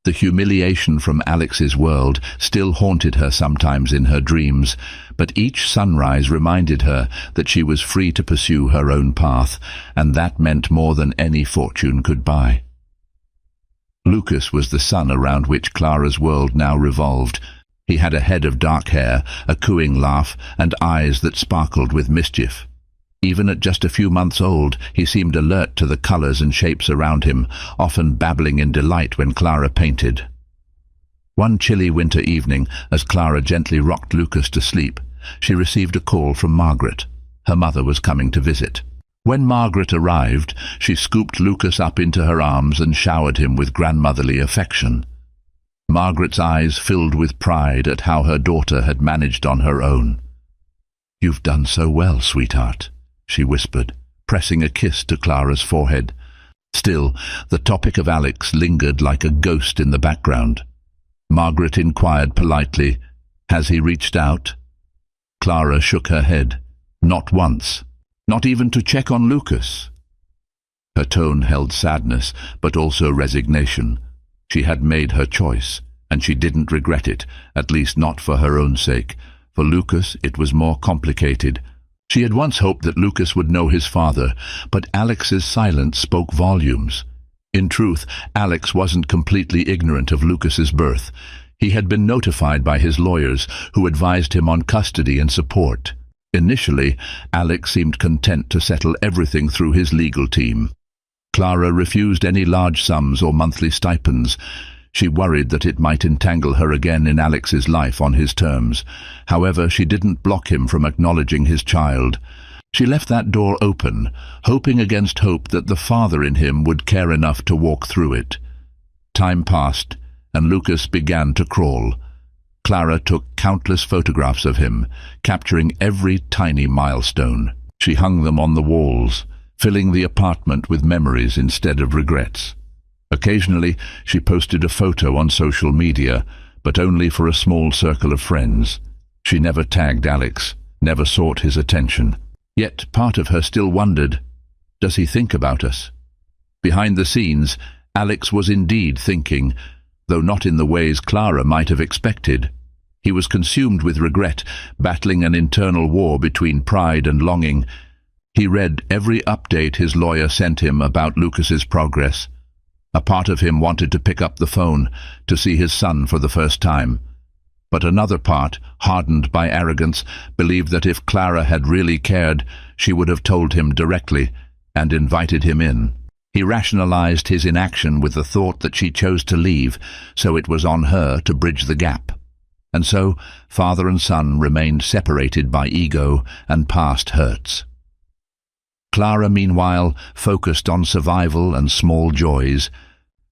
The humiliation from Alex's world still haunted her sometimes in her dreams, but each sunrise reminded her that she was free to pursue her own path, and that meant more than any fortune could buy. Lucas was the sun around which Clara's world now revolved. He had a head of dark hair, a cooing laugh, and eyes that sparkled with mischief. Even at just a few months old, he seemed alert to the colors and shapes around him, often babbling in delight when Clara painted. One chilly winter evening, as Clara gently rocked Lucas to sleep, she received a call from Margaret. Her mother was coming to visit. When Margaret arrived, she scooped Lucas up into her arms and showered him with grandmotherly affection. Margaret's eyes filled with pride at how her daughter had managed on her own. "You've done so well, sweetheart," she whispered, pressing a kiss to Clara's forehead. Still, the topic of Alex lingered like a ghost in the background. Margaret inquired politely, "Has he reached out?" Clara shook her head. Not once. Not even to check on Lucas. Her tone held sadness, but also resignation. She had made her choice, and she didn't regret it, at least not for her own sake. For Lucas, it was more complicated. She had once hoped that Lucas would know his father, but Alex's silence spoke volumes. In truth, Alex wasn't completely ignorant of Lucas's birth. He had been notified by his lawyers, who advised him on custody and support. Initially, Alex seemed content to settle everything through his legal team. Clara refused any large sums or monthly stipends. She worried that it might entangle her again in Alex's life on his terms. However, she didn't block him from acknowledging his child. She left that door open, hoping against hope that the father in him would care enough to walk through it. Time passed, and Lucas began to crawl. Clara took countless photographs of him, capturing every tiny milestone. She hung them on the walls, filling the apartment with memories instead of regrets. Occasionally, she posted a photo on social media, but only for a small circle of friends. She never tagged Alex, never sought his attention. Yet part of her still wondered, does he think about us? Behind the scenes, Alex was indeed thinking, though not in the ways Clara might have expected. He was consumed with regret, battling an internal war between pride and longing. He read every update his lawyer sent him about Lucas's progress. A part of him wanted to pick up the phone, to see his son for the first time. But another part, hardened by arrogance, believed that if Clara had really cared, she would have told him directly and invited him in. He rationalized his inaction with the thought that she chose to leave, so it was on her to bridge the gap. And so, father and son remained separated by ego and past hurts. Clara, meanwhile, focused on survival and small joys.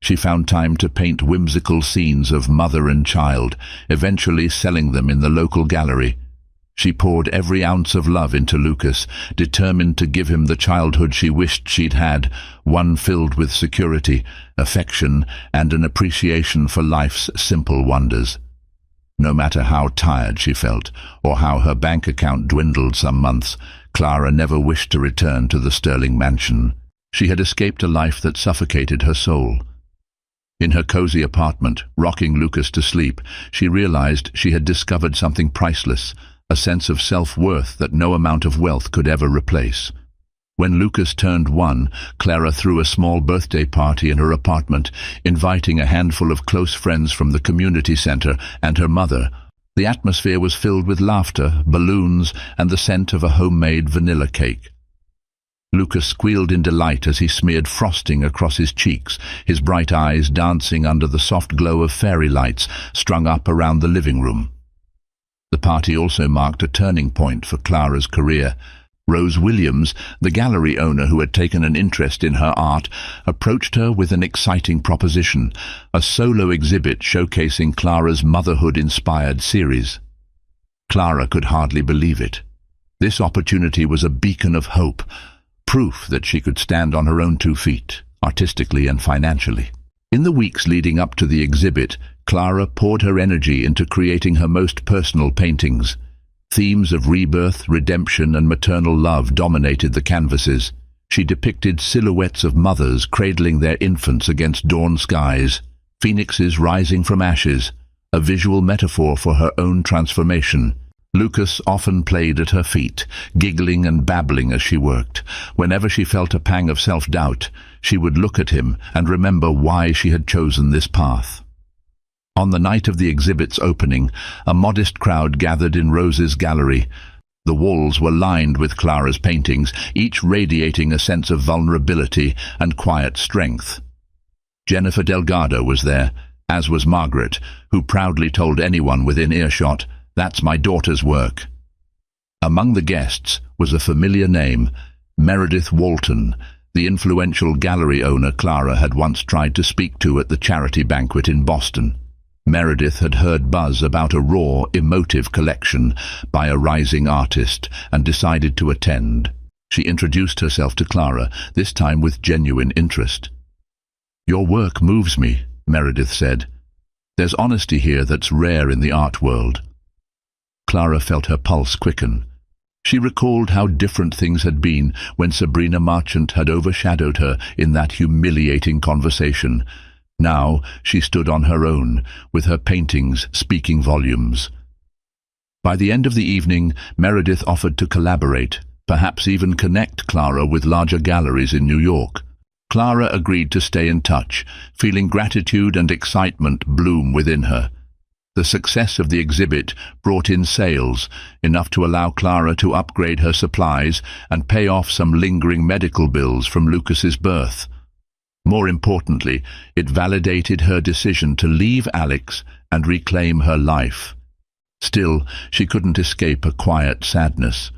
She found time to paint whimsical scenes of mother and child, eventually selling them in the local gallery. She poured every ounce of love into Lucas, determined to give him the childhood she wished she'd had, one filled with security, affection, and an appreciation for life's simple wonders. No matter how tired she felt, or how her bank account dwindled some months, Clara never wished to return to the Sterling mansion. She had escaped a life that suffocated her soul. In her cozy apartment, rocking Lucas to sleep, she realized she had discovered something priceless, a sense of self-worth that no amount of wealth could ever replace. When Lucas turned 1, Clara threw a small birthday party in her apartment, inviting a handful of close friends from the community center and her mother. The atmosphere was filled with laughter, balloons, and the scent of a homemade vanilla cake. Lucas squealed in delight as he smeared frosting across his cheeks, his bright eyes dancing under the soft glow of fairy lights strung up around the living room. The party also marked a turning point for Clara's career. Rose Williams, the gallery owner who had taken an interest in her art, approached her with an exciting proposition, a solo exhibit showcasing Clara's motherhood-inspired series. Clara could hardly believe it. This opportunity was a beacon of hope, proof that she could stand on her own 2 feet, artistically and financially. In the weeks leading up to the exhibit, Clara poured her energy into creating her most personal paintings. Themes of rebirth, redemption, and maternal love dominated the canvases. She depicted silhouettes of mothers cradling their infants against dawn skies, phoenixes rising from ashes, a visual metaphor for her own transformation. Lucas often played at her feet, giggling and babbling as she worked. Whenever she felt a pang of self-doubt, she would look at him and remember why she had chosen this path. On the night of the exhibit's opening, a modest crowd gathered in Rose's gallery. The walls were lined with Clara's paintings, each radiating a sense of vulnerability and quiet strength. Jennifer Delgado was there, as was Margaret, who proudly told anyone within earshot, "That's my daughter's work." Among the guests was a familiar name, Meredith Walton, the influential gallery owner Clara had once tried to speak to at the charity banquet in Boston. Meredith had heard buzz about a raw, emotive collection by a rising artist and decided to attend. She introduced herself to Clara, this time with genuine interest. "Your work moves me," Meredith said. "There's honesty here that's rare in the art world." Clara felt her pulse quicken. She recalled how different things had been when Sabrina Marchant had overshadowed her in that humiliating conversation. Now she stood on her own, with her paintings speaking volumes. By the end of the evening, Meredith offered to collaborate, perhaps even connect Clara with larger galleries in New York. Clara agreed to stay in touch, feeling gratitude and excitement bloom within her. The success of the exhibit brought in sales, enough to allow Clara to upgrade her supplies and pay off some lingering medical bills from Lucas's birth. More importantly, it validated her decision to leave Alex and reclaim her life. Still, she couldn't escape a quiet sadness.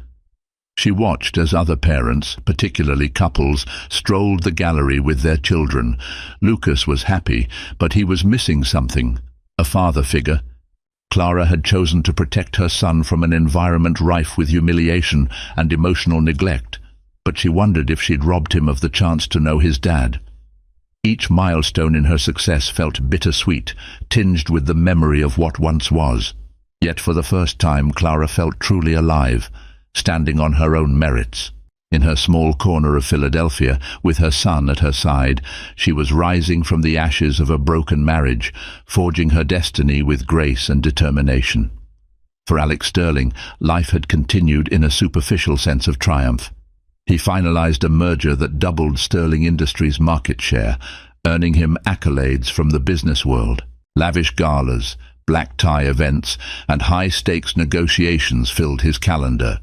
She watched as other parents, particularly couples, strolled the gallery with their children. Lucas was happy, but he was missing something. A father figure. Clara had chosen to protect her son from an environment rife with humiliation and emotional neglect, but she wondered if she'd robbed him of the chance to know his dad. Each milestone in her success felt bittersweet, tinged with the memory of what once was. Yet for the first time, Clara felt truly alive, standing on her own merits. In her small corner of Philadelphia, with her son at her side, she was rising from the ashes of a broken marriage, forging her destiny with grace and determination. For Alex Sterling, life had continued in a superficial sense of triumph. He finalized a merger that doubled Sterling Industries' market share, earning him accolades from the business world. Lavish galas, black-tie events, and high-stakes negotiations filled his calendar.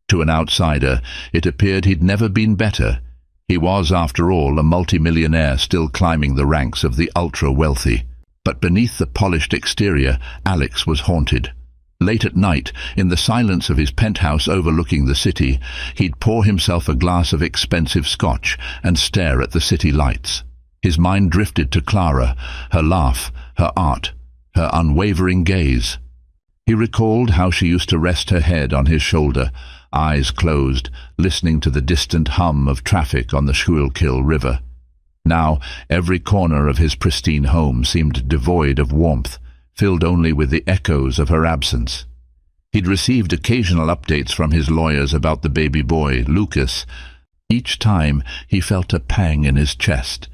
To an outsider, it appeared he'd never been better. He was, after all, a multimillionaire still climbing the ranks of the ultra-wealthy. But beneath the polished exterior, Alex was haunted. Late at night, in the silence of his penthouse overlooking the city, he'd pour himself a glass of expensive scotch and stare at the city lights. His mind drifted to Clara, her laugh, her art, her unwavering gaze. He recalled how she used to rest her head on his shoulder, eyes closed, listening to the distant hum of traffic on the Schuylkill River. Now, every corner of his pristine home seemed devoid of warmth, filled only with the echoes of her absence. He'd received occasional updates from his lawyers about the baby boy, Lucas. Each time, he felt a pang in his chest.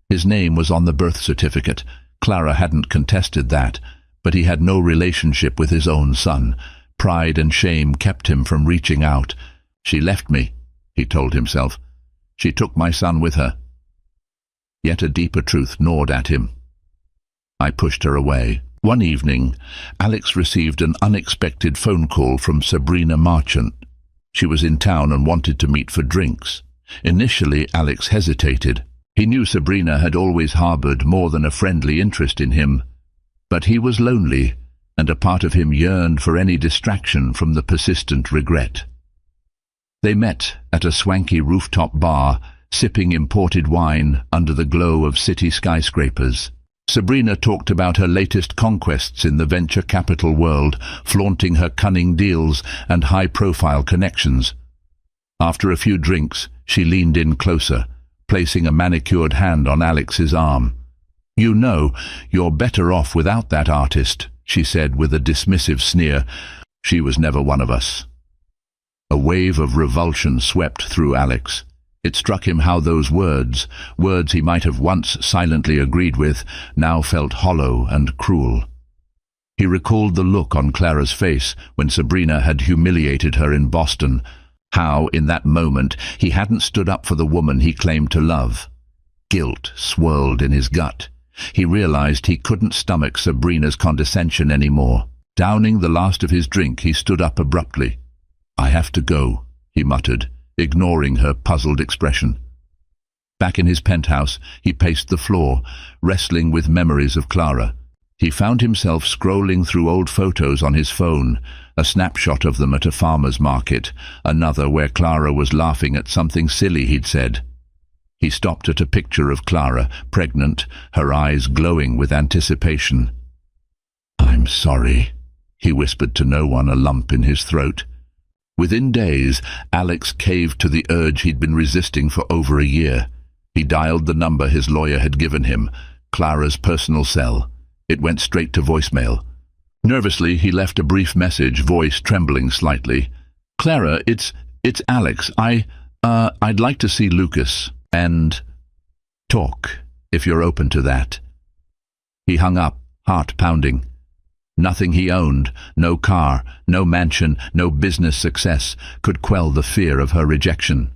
His name was on the birth certificate. Clara hadn't contested that, but he had no relationship with his own son. Pride and shame kept him from reaching out. "She left me," he told himself. "She took my son with her." Yet a deeper truth gnawed at him. "I pushed her away." One evening, Alex received an unexpected phone call from Sabrina Marchant. She was in town and wanted to meet for drinks. Initially, Alex hesitated. He knew Sabrina had always harbored more than a friendly interest in him. But he was lonely, and a part of him yearned for any distraction from the persistent regret. They met at a swanky rooftop bar, sipping imported wine under the glow of city skyscrapers. Sabrina talked about her latest conquests in the venture capital world, flaunting her cunning deals and high-profile connections. After a few drinks, she leaned in closer, placing a manicured hand on Alex's arm. "You know, you're better off without that artist," she said with a dismissive sneer. "She was never one of us." A wave of revulsion swept through Alex. It struck him how those words he might have once silently agreed with, now felt hollow and cruel. He recalled the look on Clara's face when Sabrina had humiliated her in Boston, how, in that moment, he hadn't stood up for the woman he claimed to love. Guilt swirled in his gut. He realized he couldn't stomach Sabrina's condescension anymore. Downing the last of his drink, he stood up abruptly. "I have to go," he muttered, ignoring her puzzled expression. Back in his penthouse, he paced the floor, wrestling with memories of Clara. He found himself scrolling through old photos on his phone, a snapshot of them at a farmer's market, another where Clara was laughing at something silly he'd said. He stopped at a picture of Clara, pregnant, her eyes glowing with anticipation. "I'm sorry," he whispered to no one, a lump in his throat. Within days, Alex caved to the urge he'd been resisting for over a year. He dialed the number his lawyer had given him, Clara's personal cell. It went straight to voicemail. Nervously, he left a brief message, voice trembling slightly. "Clara, it's Alex. I'd like to see Lucas and talk, if you're open to that." He hung up, heart pounding. Nothing he owned, no car, no mansion, no business success, could quell the fear of her rejection.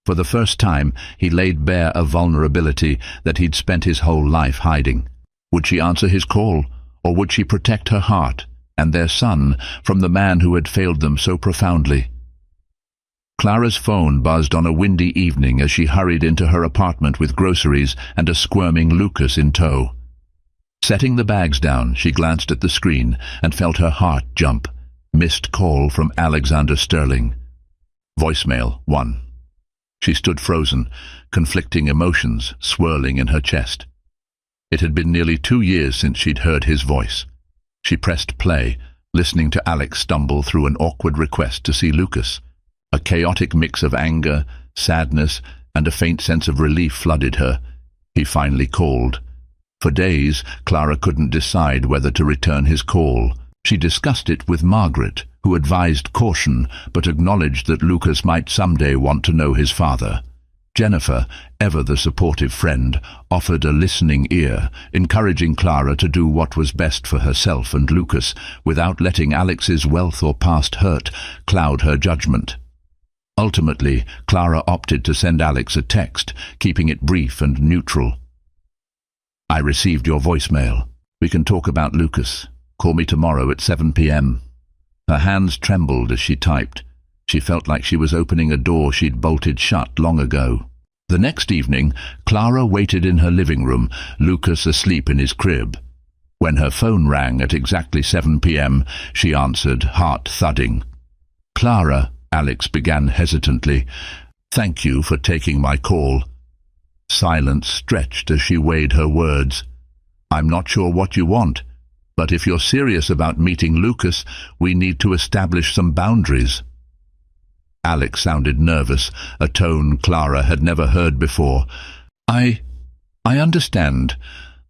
For the first time, he laid bare a vulnerability that he'd spent his whole life hiding. Would she answer his call, or would she protect her heart and their son from the man who had failed them so profoundly? Clara's phone buzzed on a windy evening as she hurried into her apartment with groceries and a squirming Lucas in tow. Setting the bags down, she glanced at the screen and felt her heart jump. Missed call from Alexander Sterling. Voicemail 1. She stood frozen, conflicting emotions swirling in her chest. It had been nearly 2 years since she'd heard his voice. She pressed play, listening to Alex stumble through an awkward request to see Lucas. A chaotic mix of anger, sadness, and a faint sense of relief flooded her. He finally called. For days, Clara couldn't decide whether to return his call. She discussed it with Margaret, who advised caution, but acknowledged that Lucas might someday want to know his father. Jennifer, ever the supportive friend, offered a listening ear, encouraging Clara to do what was best for herself and Lucas, without letting Alex's wealth or past hurt cloud her judgment. Ultimately, Clara opted to send Alex a text, keeping it brief and neutral. "I received your voicemail. We can talk about Lucas. Call me tomorrow at 7 p.m. Her hands trembled as she typed. She felt like she was opening a door she'd bolted shut long ago. The next evening, Clara waited in her living room, Lucas asleep in his crib. When her phone rang at exactly 7 p.m., she answered, heart thudding. "Clara," Alex began hesitantly, "thank you for taking my call." Silence stretched as she weighed her words. "I'm not sure what you want, but if you're serious about meeting Lucas, we need to establish some boundaries." Alex sounded nervous, a tone Clara had never heard before. I understand.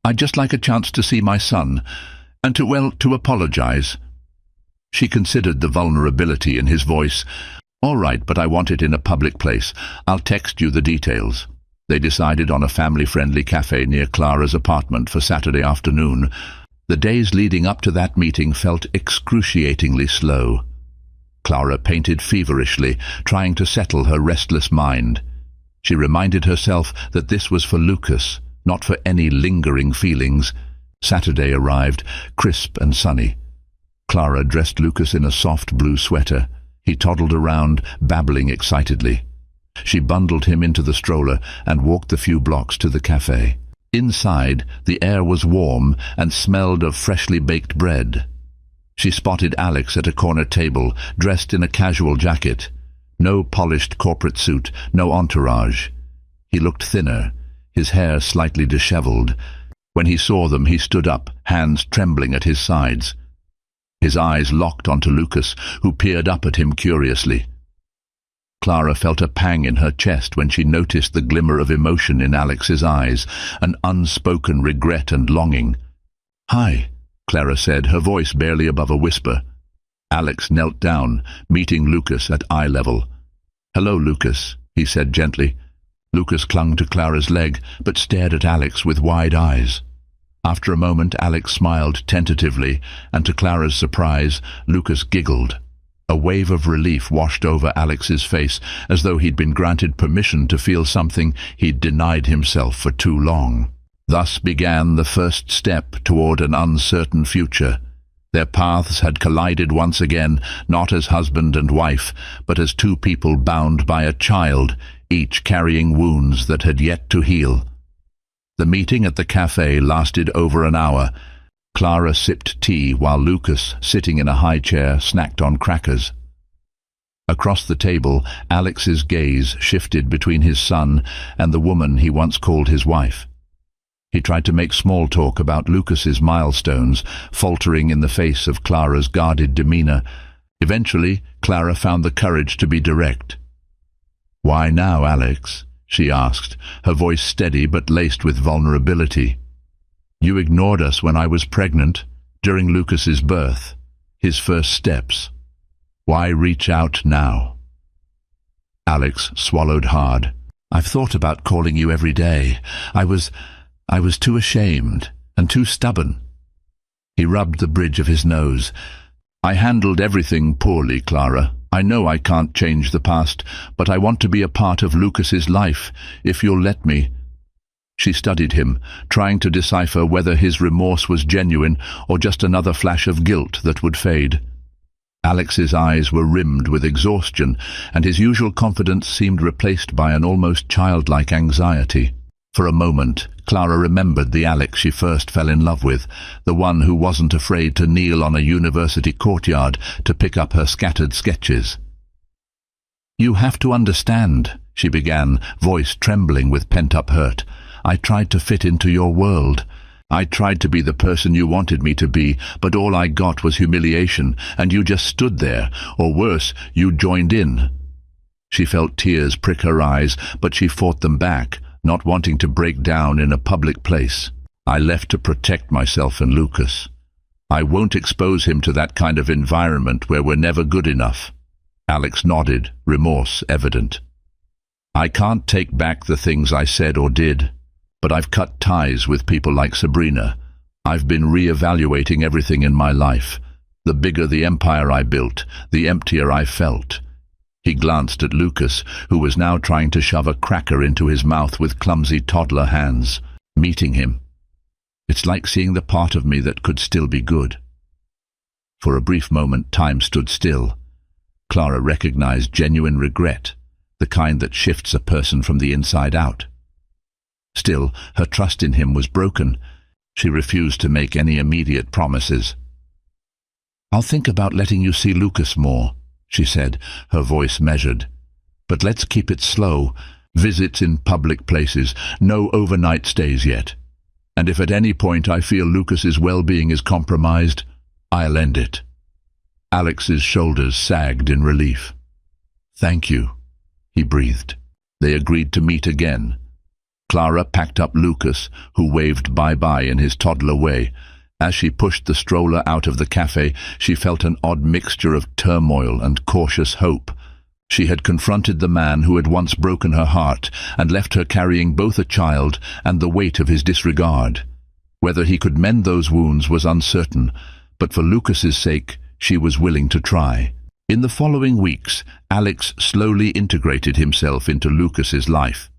I'd just like a chance to see my son, and to apologize." She considered the vulnerability in his voice. "All right, but I want it in a public place. I'll text you the details." They decided on a family-friendly cafe near Clara's apartment for Saturday afternoon. The days leading up to that meeting felt excruciatingly slow. Clara painted feverishly, trying to settle her restless mind. She reminded herself that this was for Lucas, not for any lingering feelings. Saturday arrived, crisp and sunny. Clara dressed Lucas in a soft blue sweater. He toddled around, babbling excitedly. She bundled him into the stroller and walked the few blocks to the cafe. Inside, the air was warm and smelled of freshly baked bread. She spotted Alex at a corner table, dressed in a casual jacket. No polished corporate suit, no entourage. He looked thinner, his hair slightly disheveled. When he saw them, he stood up, hands trembling at his sides. His eyes locked onto Lucas, who peered up at him curiously. Clara felt a pang in her chest when she noticed the glimmer of emotion in Alex's eyes, an unspoken regret and longing. "Hi," Clara said, her voice barely above a whisper. Alex knelt down, meeting Lucas at eye level. "Hello, Lucas," he said gently. Lucas clung to Clara's leg, but stared at Alex with wide eyes. After a moment, Alex smiled tentatively, and to Clara's surprise, Lucas giggled. A wave of relief washed over Alex's face, as though he'd been granted permission to feel something he'd denied himself for too long. Thus began the first step toward an uncertain future. Their paths had collided once again, not as husband and wife, but as two people bound by a child, each carrying wounds that had yet to heal. The meeting at the cafe lasted over an hour. Clara sipped tea while Lucas, sitting in a high chair, snacked on crackers. Across the table, Alex's gaze shifted between his son and the woman he once called his wife. He tried to make small talk about Lucas's milestones, faltering in the face of Clara's guarded demeanor. Eventually, Clara found the courage to be direct. "Why now, Alex?" she asked, her voice steady but laced with vulnerability. You ignored us when I was pregnant, during Lucas's birth, his first steps. Why reach out now? Alex swallowed hard. I've thought about calling you every day. I was too ashamed and too stubborn. He rubbed the bridge of his nose. I handled everything poorly, Clara. I know I can't change the past, but I want to be a part of Lucas's life, if you'll let me. She studied him, trying to decipher whether his remorse was genuine or just another flash of guilt that would fade. Alex's eyes were rimmed with exhaustion, and his usual confidence seemed replaced by an almost childlike anxiety. For a moment, Clara remembered the Alex she first fell in love with, the one who wasn't afraid to kneel on a university courtyard to pick up her scattered sketches. You have to understand, she began, voice trembling with pent-up hurt. I tried to fit into your world. I tried to be the person you wanted me to be, but all I got was humiliation, and you just stood there, or worse, you joined in. She felt tears prick her eyes, but she fought them back, not wanting to break down in a public place. I left to protect myself and Lucas. I won't expose him to that kind of environment where we're never good enough. Alex nodded, remorse evident. I can't take back the things I said or did, but I've cut ties with people like Sabrina. I've been re-evaluating everything in my life. The bigger the empire I built, the emptier I felt. He glanced at Lucas, who was now trying to shove a cracker into his mouth with clumsy toddler hands. Meeting him. It's like seeing the part of me that could still be good. For a brief moment, time stood still. Clara recognized genuine regret, the kind that shifts a person from the inside out. Still, her trust in him was broken. She refused to make any immediate promises. I'll think about letting you see Lucas more, she said, her voice measured. But let's keep it slow. Visits in public places, no overnight stays yet. And if at any point I feel Lucas's well-being is compromised, I'll end it. Alex's shoulders sagged in relief. Thank you, he breathed. They agreed to meet again. Clara packed up Lucas, who waved bye-bye in his toddler way. As she pushed the stroller out of the cafe, she felt an odd mixture of turmoil and cautious hope. She had confronted the man who had once broken her heart and left her carrying both a child and the weight of his disregard. Whether he could mend those wounds was uncertain, but for Lucas's sake, she was willing to try. In the following weeks, Alex slowly integrated himself into Lucas's life.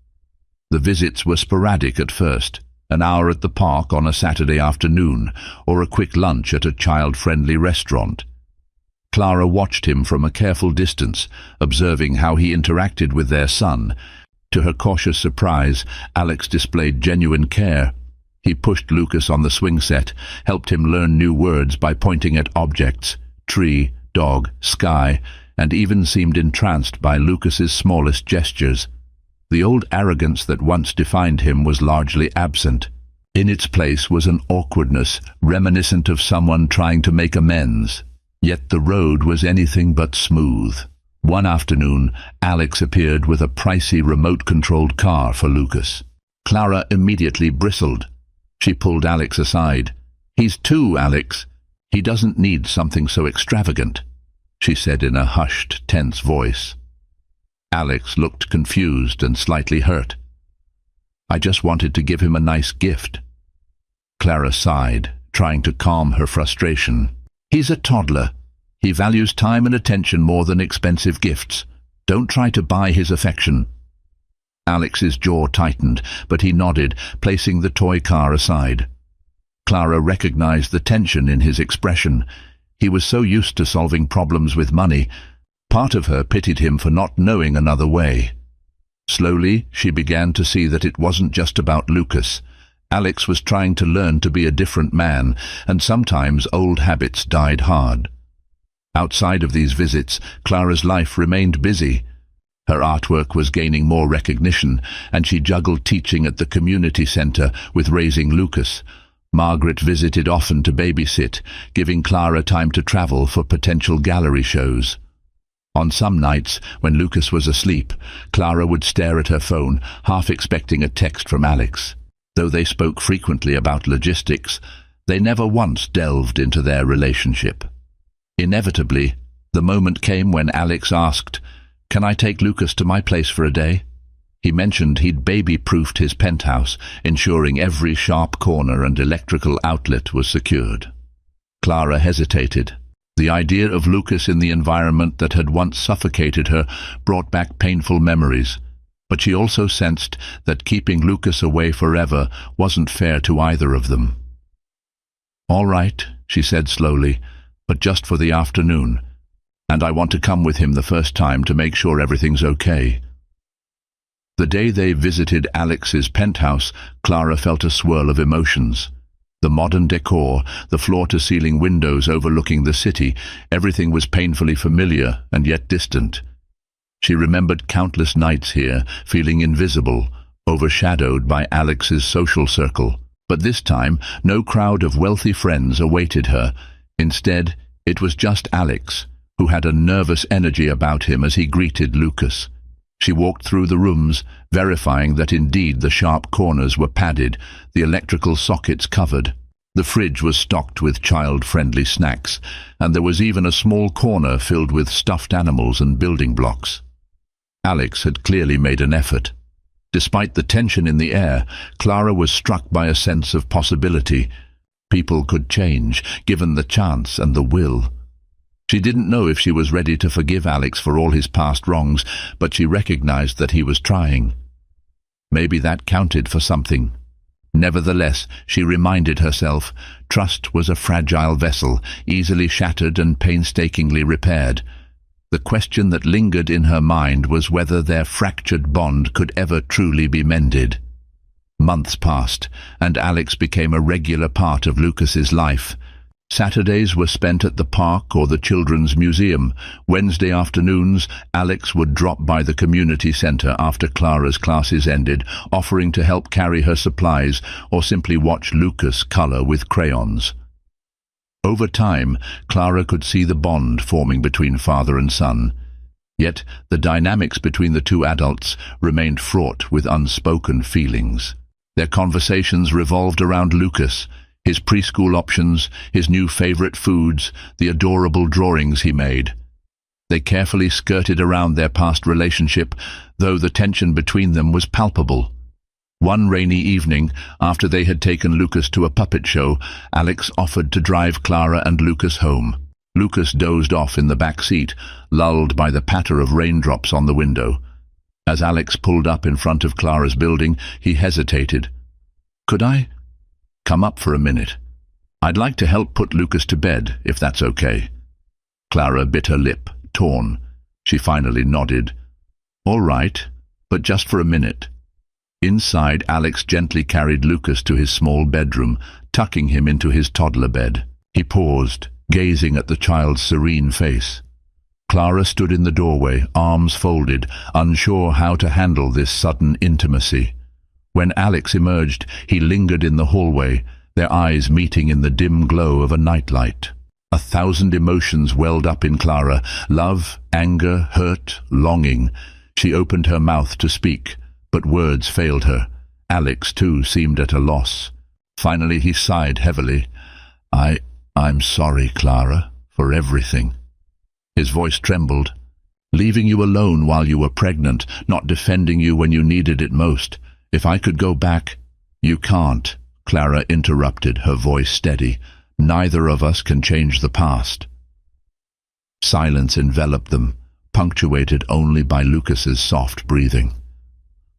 The visits were sporadic at first. An hour at the park on a Saturday afternoon, or a quick lunch at a child-friendly restaurant. Clara watched him from a careful distance, observing how he interacted with their son. To her cautious surprise, Alex displayed genuine care. He pushed Lucas on the swing set, helped him learn new words by pointing at objects, tree, dog, sky, and even seemed entranced by Lucas's smallest gestures. The old arrogance that once defined him was largely absent. In its place was an awkwardness reminiscent of someone trying to make amends. Yet the road was anything but smooth. One afternoon, Alex appeared with a pricey remote-controlled car for Lucas. Clara immediately bristled. She pulled Alex aside. He's two, Alex. He doesn't need something so extravagant, she said in a hushed, tense voice. Alex looked confused and slightly hurt. I just wanted to give him a nice gift. Clara sighed, trying to calm her frustration. He's a toddler. He values time and attention more than expensive gifts. Don't try to buy his affection. Alex's jaw tightened, but he nodded, placing the toy car aside. Clara recognized the tension in his expression. He was so used to solving problems with money. Part of her pitied him for not knowing another way. Slowly, she began to see that it wasn't just about Lucas. Alex was trying to learn to be a different man, and sometimes old habits died hard. Outside of these visits, Clara's life remained busy. Her artwork was gaining more recognition, and she juggled teaching at the community center with raising Lucas. Margaret visited often to babysit, giving Clara time to travel for potential gallery shows. On some nights, when Lucas was asleep, Clara would stare at her phone, half expecting a text from Alex. Though they spoke frequently about logistics, they never once delved into their relationship. Inevitably, the moment came when Alex asked, "Can I take Lucas to my place for a day?" He mentioned he'd baby-proofed his penthouse, ensuring every sharp corner and electrical outlet was secured. Clara hesitated. The idea of Lucas in the environment that had once suffocated her brought back painful memories, but she also sensed that keeping Lucas away forever wasn't fair to either of them. "All right," she said slowly, "but just for the afternoon, and I want to come with him the first time to make sure everything's okay." The day they visited Alex's penthouse, Clara felt a swirl of emotions. The modern decor, the floor-to-ceiling windows overlooking the city, everything was painfully familiar and yet distant. She remembered countless nights here, feeling invisible, overshadowed by Alex's social circle. But this time, no crowd of wealthy friends awaited her. Instead, it was just Alex, who had a nervous energy about him as he greeted Lucas. She walked through the rooms, verifying that indeed the sharp corners were padded, the electrical sockets covered. The fridge was stocked with child-friendly snacks, and there was even a small corner filled with stuffed animals and building blocks. Alex had clearly made an effort. Despite the tension in the air, Clara was struck by a sense of possibility. People could change, given the chance and the will. She didn't know if she was ready to forgive Alex for all his past wrongs, but she recognized that he was trying. Maybe that counted for something. Nevertheless, she reminded herself, trust was a fragile vessel, easily shattered and painstakingly repaired. The question that lingered in her mind was whether their fractured bond could ever truly be mended. Months passed, and Alex became a regular part of Lucas's life. Saturdays were spent at the park or the children's museum. Wednesday afternoons, Alex would drop by the community center after Clara's classes ended, offering to help carry her supplies or simply watch Lucas color with crayons. Over time, Clara could see the bond forming between father and son. Yet the dynamics between the two adults remained fraught with unspoken feelings. Their conversations revolved around Lucas, his preschool options, his new favorite foods, the adorable drawings he made. They carefully skirted around their past relationship, though the tension between them was palpable. One rainy evening, after they had taken Lucas to a puppet show, Alex offered to drive Clara and Lucas home. Lucas dozed off in the back seat, lulled by the patter of raindrops on the window. As Alex pulled up in front of Clara's building, he hesitated. "Could I come up for a minute? I'd like to help put Lucas to bed, if that's okay." Clara bit her lip, torn. She finally nodded. "All right, but just for a minute." Inside, Alex gently carried Lucas to his small bedroom, tucking him into his toddler bed. He paused, gazing at the child's serene face. Clara stood in the doorway, arms folded, unsure how to handle this sudden intimacy. When Alex emerged, he lingered in the hallway, their eyes meeting in the dim glow of a nightlight. 1,000 emotions welled up in Clara: love, anger, hurt, longing. She opened her mouth to speak, but words failed her. Alex, too, seemed at a loss. Finally he sighed heavily. I'm sorry, Clara, for everything." His voice trembled. "Leaving you alone while you were pregnant, not defending you when you needed it most. If I could go back—" "You can't," Clara interrupted, her voice steady. "Neither of us can change the past." Silence enveloped them, punctuated only by Lucas's soft breathing.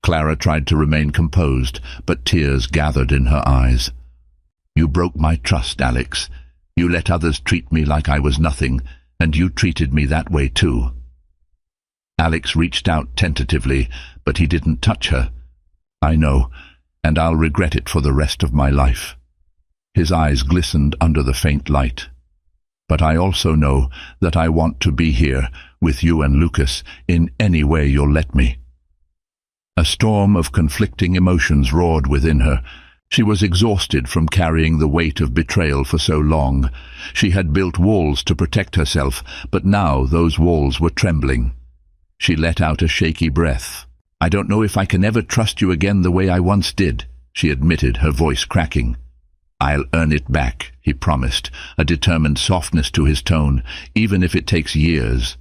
Clara tried to remain composed, but tears gathered in her eyes. "You broke my trust, Alex. You let others treat me like I was nothing, and you treated me that way too." Alex reached out tentatively, but he didn't touch her. "I know, and I'll regret it for the rest of my life." His eyes glistened under the faint light. "But I also know that I want to be here, with you and Lucas, in any way you'll let me." A storm of conflicting emotions roared within her. She was exhausted from carrying the weight of betrayal for so long. She had built walls to protect herself, but now those walls were trembling. She let out a shaky breath. "I don't know if I can ever trust you again the way I once did," she admitted, her voice cracking. "I'll earn it back," he promised, a determined softness to his tone, "even if it takes years."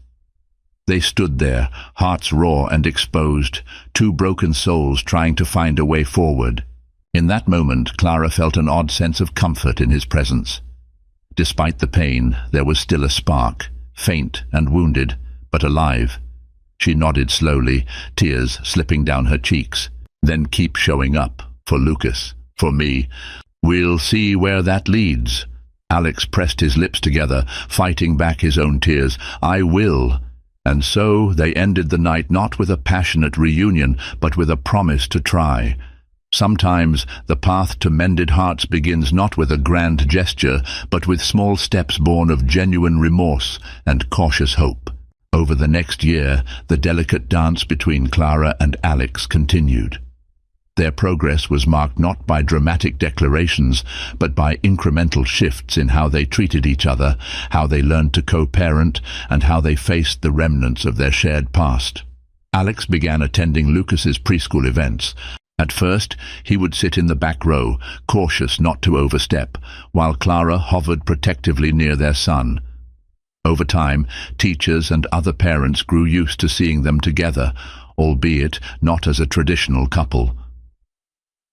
They stood there, hearts raw and exposed, two broken souls trying to find a way forward. In that moment, Clara felt an odd sense of comfort in his presence. Despite the pain, there was still a spark, faint and wounded, but alive. She nodded slowly, tears slipping down her cheeks. "Then keep showing up, for Lucas, for me. We'll see where that leads." Alex pressed his lips together, fighting back his own tears. "I will." And so they ended the night not with a passionate reunion, but with a promise to try. Sometimes the path to mended hearts begins not with a grand gesture, but with small steps born of genuine remorse and cautious hope. Over the next year, the delicate dance between Clara and Alex continued. Their progress was marked not by dramatic declarations, but by incremental shifts in how they treated each other, how they learned to co-parent, and how they faced the remnants of their shared past. Alex began attending Lucas's preschool events. At first, he would sit in the back row, cautious not to overstep, while Clara hovered protectively near their son. Over time, teachers and other parents grew used to seeing them together, albeit not as a traditional couple.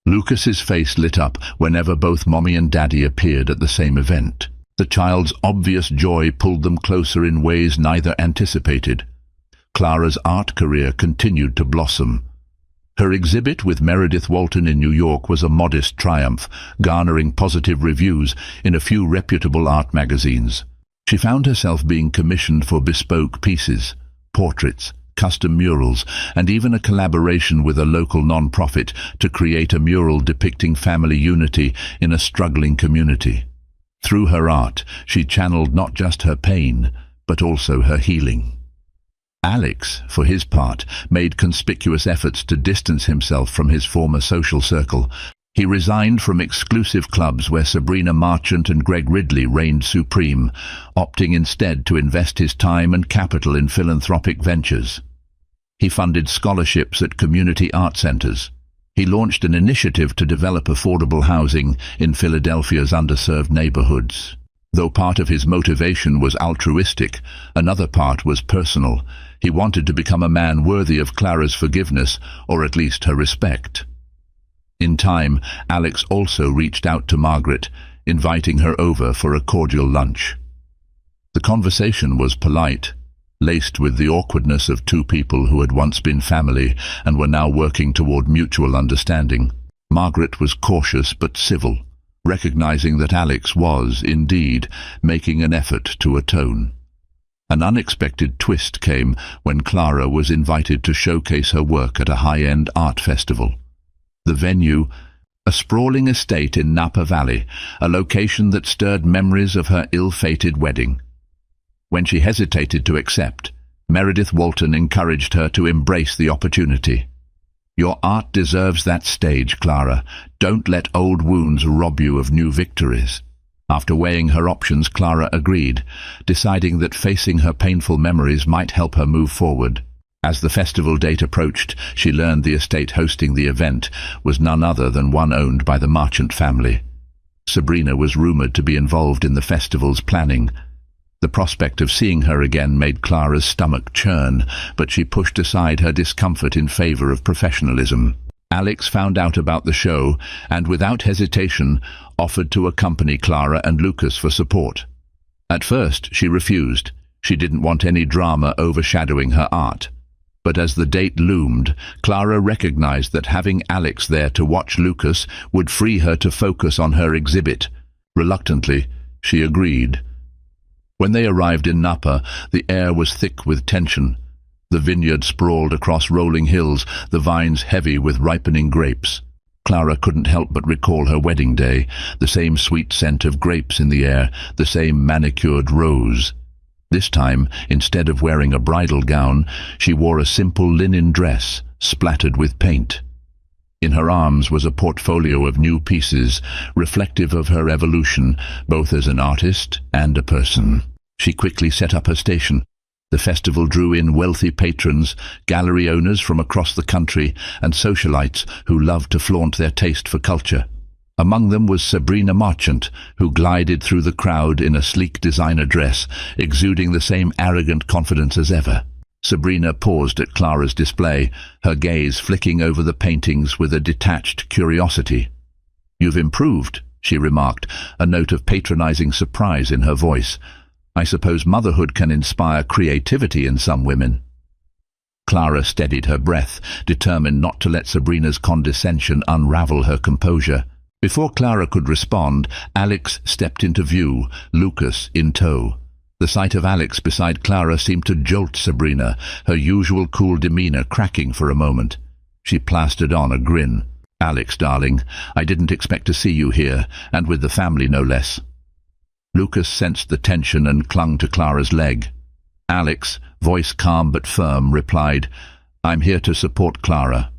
Lucas's face lit up whenever both Mommy and Daddy appeared at the same event. The child's obvious joy pulled them closer in ways neither anticipated. Clara's art career continued to blossom. Her exhibit with Meredith Walton in New York was a modest triumph, garnering positive reviews in a few reputable art magazines. She found herself being commissioned for bespoke pieces, portraits, custom murals, and even a collaboration with a local non-profit to create a mural depicting family unity in a struggling community. Through her art, she channeled not just her pain, but also her healing. Alex, for his part, made conspicuous efforts to distance himself from his former social circle. He resigned from exclusive clubs where Sabrina Marchant and Greg Ridley reigned supreme, opting instead to invest his time and capital in philanthropic ventures. He funded scholarships at community art centers. He launched an initiative to develop affordable housing in Philadelphia's underserved neighborhoods. Though part of his motivation was altruistic, another part was personal. He wanted to become a man worthy of Clara's forgiveness, or at least her respect. In time, Alex also reached out to Margaret, inviting her over for a cordial lunch. The conversation was polite, laced with the awkwardness of two people who had once been family and were now working toward mutual understanding. Margaret was cautious but civil, recognizing that Alex was, indeed, making an effort to atone. An unexpected twist came when Clara was invited to showcase her work at a high-end art festival. The venue, a sprawling estate in Napa Valley, a location that stirred memories of her ill-fated wedding. When she hesitated to accept, Meredith Walton encouraged her to embrace the opportunity. "Your art deserves that stage, Clara. Don't let old wounds rob you of new victories." After weighing her options, Clara agreed, deciding that facing her painful memories might help her move forward. As the festival date approached, she learned the estate hosting the event was none other than one owned by the Marchant family. Sabrina was rumored to be involved in the festival's planning. The prospect of seeing her again made Clara's stomach churn, but she pushed aside her discomfort in favor of professionalism. Alex found out about the show and, without hesitation, offered to accompany Clara and Lucas for support. At first, she refused. She didn't want any drama overshadowing her art. But as the date loomed, Clara recognized that having Alex there to watch Lucas would free her to focus on her exhibit. Reluctantly, she agreed. When they arrived in Napa, the air was thick with tension. The vineyard sprawled across rolling hills, the vines heavy with ripening grapes. Clara couldn't help but recall her wedding day, the same sweet scent of grapes in the air, the same manicured rose. This time, instead of wearing a bridal gown, she wore a simple linen dress, splattered with paint. In her arms was a portfolio of new pieces, reflective of her evolution, both as an artist and a person. She quickly set up her station. The festival drew in wealthy patrons, gallery owners from across the country, and socialites who loved to flaunt their taste for culture. Among them was Sabrina Marchant, who glided through the crowd in a sleek designer dress, exuding the same arrogant confidence as ever. Sabrina paused at Clara's display, her gaze flicking over the paintings with a detached curiosity. "You've improved," she remarked, a note of patronizing surprise in her voice. "I suppose motherhood can inspire creativity in some women." Clara steadied her breath, determined not to let Sabrina's condescension unravel her composure. Before Clara could respond, Alex stepped into view, Lucas in tow. The sight of Alex beside Clara seemed to jolt Sabrina, her usual cool demeanor cracking for a moment. She plastered on a grin. "Alex, darling, I didn't expect to see you here, and with the family no less." Lucas sensed the tension and clung to Clara's leg. Alex, voice calm but firm, replied, "I'm here to support Clara.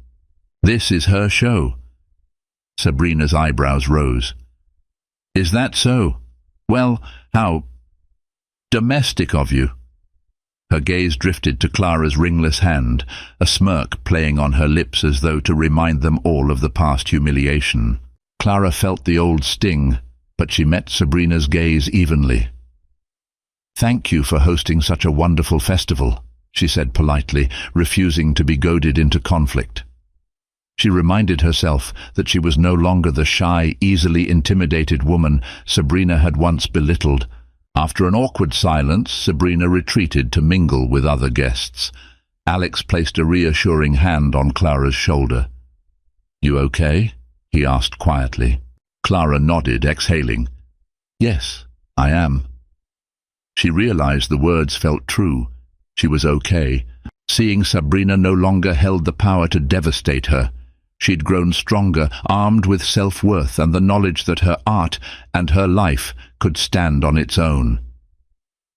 This is her show." Sabrina's eyebrows rose. "Is that so? Well, how domestic of you." Her gaze drifted to Clara's ringless hand, a smirk playing on her lips as though to remind them all of the past humiliation. Clara felt the old sting, but she met Sabrina's gaze evenly. "Thank you for hosting such a wonderful festival," she said politely, refusing to be goaded into conflict. She reminded herself that she was no longer the shy, easily intimidated woman Sabrina had once belittled. After an awkward silence, Sabrina retreated to mingle with other guests. Alex placed a reassuring hand on Clara's shoulder. "You okay?" he asked quietly. Clara nodded, exhaling. "Yes, I am." She realized the words felt true. She was okay. Seeing Sabrina no longer held the power to devastate her. She'd grown stronger, armed with self-worth and the knowledge that her art and her life could stand on its own.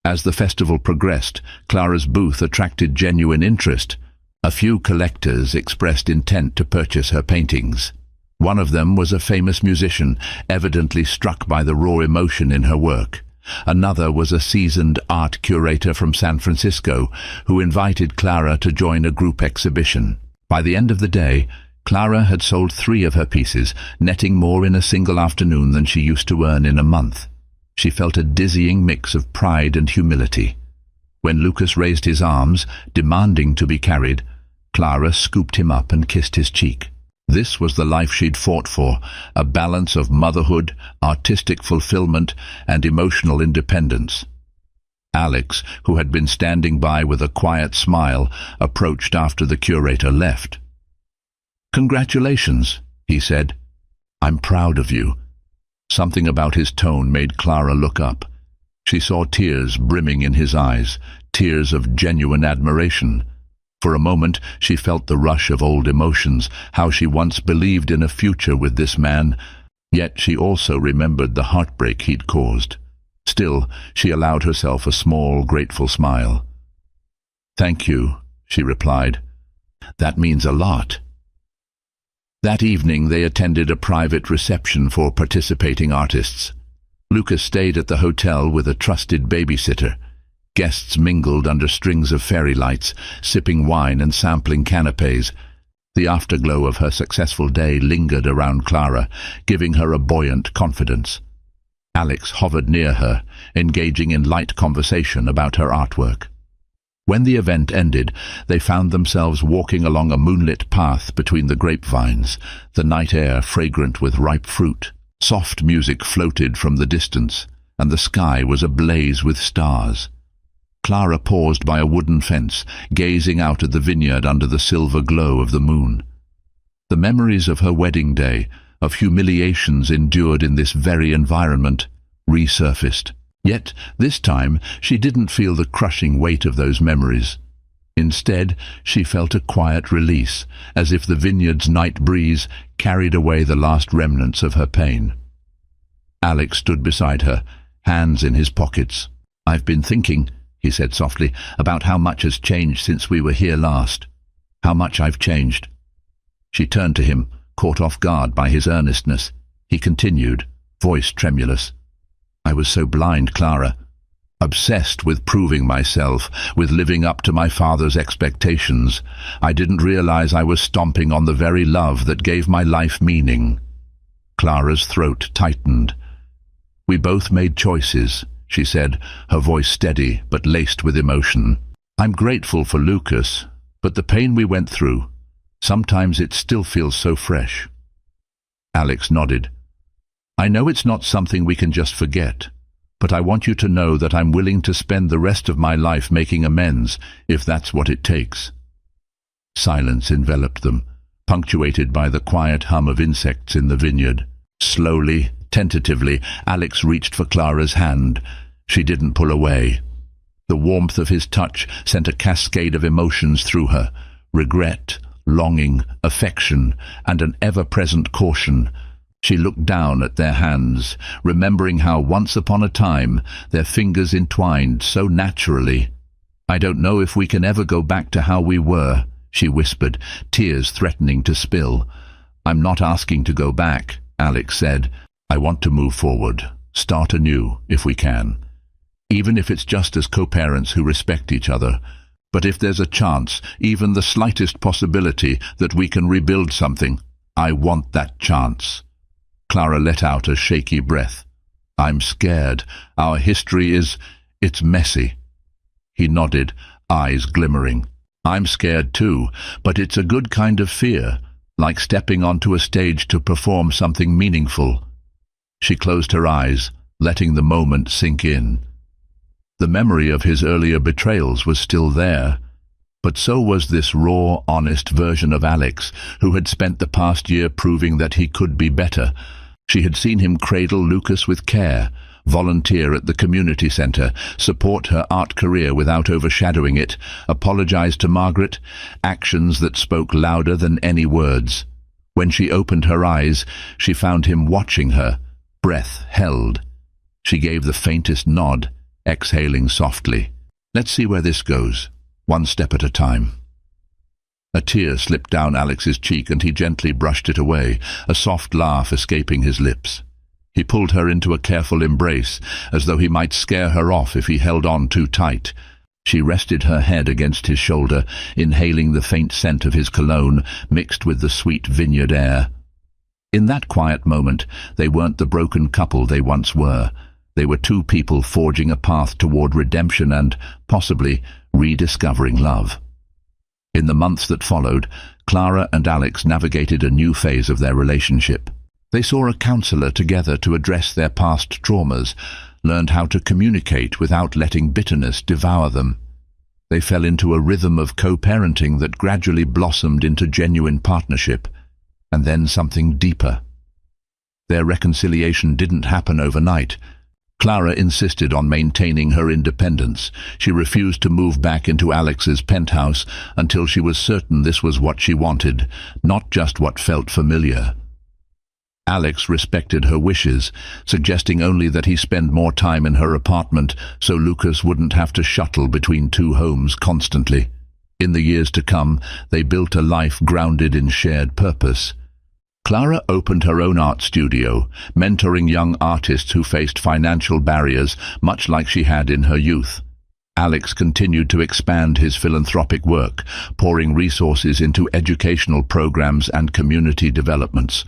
As the festival progressed, Clara's booth attracted genuine interest. A few collectors expressed intent to purchase her paintings. One of them was a famous musician, evidently struck by the raw emotion in her work. Another was a seasoned art curator from San Francisco, who invited Clara to join a group exhibition. By the end of the day, Clara had sold 3 of her pieces, netting more in a single afternoon than she used to earn in a month. She felt a dizzying mix of pride and humility. When Lucas raised his arms, demanding to be carried, Clara scooped him up and kissed his cheek. This was the life she'd fought for, a balance of motherhood, artistic fulfillment, and emotional independence. Alex, who had been standing by with a quiet smile, approached after the curator left. "Congratulations," he said. "I'm proud of you." Something about his tone made Clara look up. She saw tears brimming in his eyes, tears of genuine admiration. For a moment she felt the rush of old emotions, how she once believed in a future with this man, yet she also remembered the heartbreak he'd caused. Still, she allowed herself a small, grateful smile. "Thank you," she replied. "That means a lot." That evening they attended a private reception for participating artists. Lucas stayed at the hotel with a trusted babysitter. Guests mingled under strings of fairy lights, sipping wine and sampling canapes. The afterglow of her successful day lingered around Clara, giving her a buoyant confidence. Alex hovered near her, engaging in light conversation about her artwork. When the event ended, they found themselves walking along a moonlit path between the grapevines, the night air fragrant with ripe fruit. Soft music floated from the distance, and the sky was ablaze with stars. Clara paused by a wooden fence, gazing out at the vineyard under the silver glow of the moon. The memories of her wedding day, of humiliations endured in this very environment, resurfaced. Yet, this time, she didn't feel the crushing weight of those memories. Instead, she felt a quiet release, as if the vineyard's night breeze carried away the last remnants of her pain. Alex stood beside her, hands in his pockets. "I've been thinking," he said softly, "about how much has changed since we were here last. How much I've changed." She turned to him, Caught off guard by his earnestness, he continued, voice tremulous. "I was so blind, Clara. Obsessed with proving myself, with living up to my father's expectations. I didn't realize I was stomping on the very love that gave my life meaning." Clara's throat tightened. "We both made choices," she said, her voice steady but laced with emotion. "I'm grateful for Lucas, but the pain we went through, sometimes it still feels so fresh." Alex nodded. "I know it's not something we can just forget, but I want you to know that I'm willing to spend the rest of my life making amends, if that's what it takes." Silence enveloped them, punctuated by the quiet hum of insects in the vineyard. Slowly, tentatively, Alex reached for Clara's hand. She didn't pull away. The warmth of his touch sent a cascade of emotions through her: regret, longing, affection, and an ever-present caution. She looked down at their hands, remembering how once upon a time their fingers entwined so naturally. "I don't know if we can ever go back to how we were," she whispered, tears threatening to spill. "I'm not asking to go back," Alex said. "I want to move forward, start anew, if we can. Even if it's just as co-parents who respect each other. But if there's a chance, even the slightest possibility, that we can rebuild something, I want that chance." Clara let out a shaky breath. "I'm scared. Our history it's messy." He nodded, eyes glimmering. "I'm scared too, but it's a good kind of fear, like stepping onto a stage to perform something meaningful." She closed her eyes, letting the moment sink in. The memory of his earlier betrayals was still there, but so was this raw, honest version of Alex, who had spent the past year proving that he could be better. She had seen him cradle Lucas with care, volunteer at the community centre, support her art career without overshadowing it, apologize to Margaret, actions that spoke louder than any words. When she opened her eyes, she found him watching her, breath held. She gave the faintest nod, exhaling softly. "Let's see where this goes, one step at a time." A tear slipped down Alex's cheek and he gently brushed it away, a soft laugh escaping his lips. He pulled her into a careful embrace, as though he might scare her off if he held on too tight. She rested her head against his shoulder, inhaling the faint scent of his cologne, mixed with the sweet vineyard air. In that quiet moment, they weren't the broken couple they once were. They were two people forging a path toward redemption and, possibly, rediscovering love. In the months that followed, Clara and Alex navigated a new phase of their relationship. They saw a counselor together to address their past traumas, learned how to communicate without letting bitterness devour them. They fell into a rhythm of co-parenting that gradually blossomed into genuine partnership, and then something deeper. Their reconciliation didn't happen overnight. Clara insisted on maintaining her independence. She refused to move back into Alex's penthouse until she was certain this was what she wanted, not just what felt familiar. Alex respected her wishes, suggesting only that he spend more time in her apartment so Lucas wouldn't have to shuttle between two homes constantly. In the years to come, they built a life grounded in shared purpose. Clara opened her own art studio, mentoring young artists who faced financial barriers, much like she had in her youth. Alex continued to expand his philanthropic work, pouring resources into educational programs and community developments.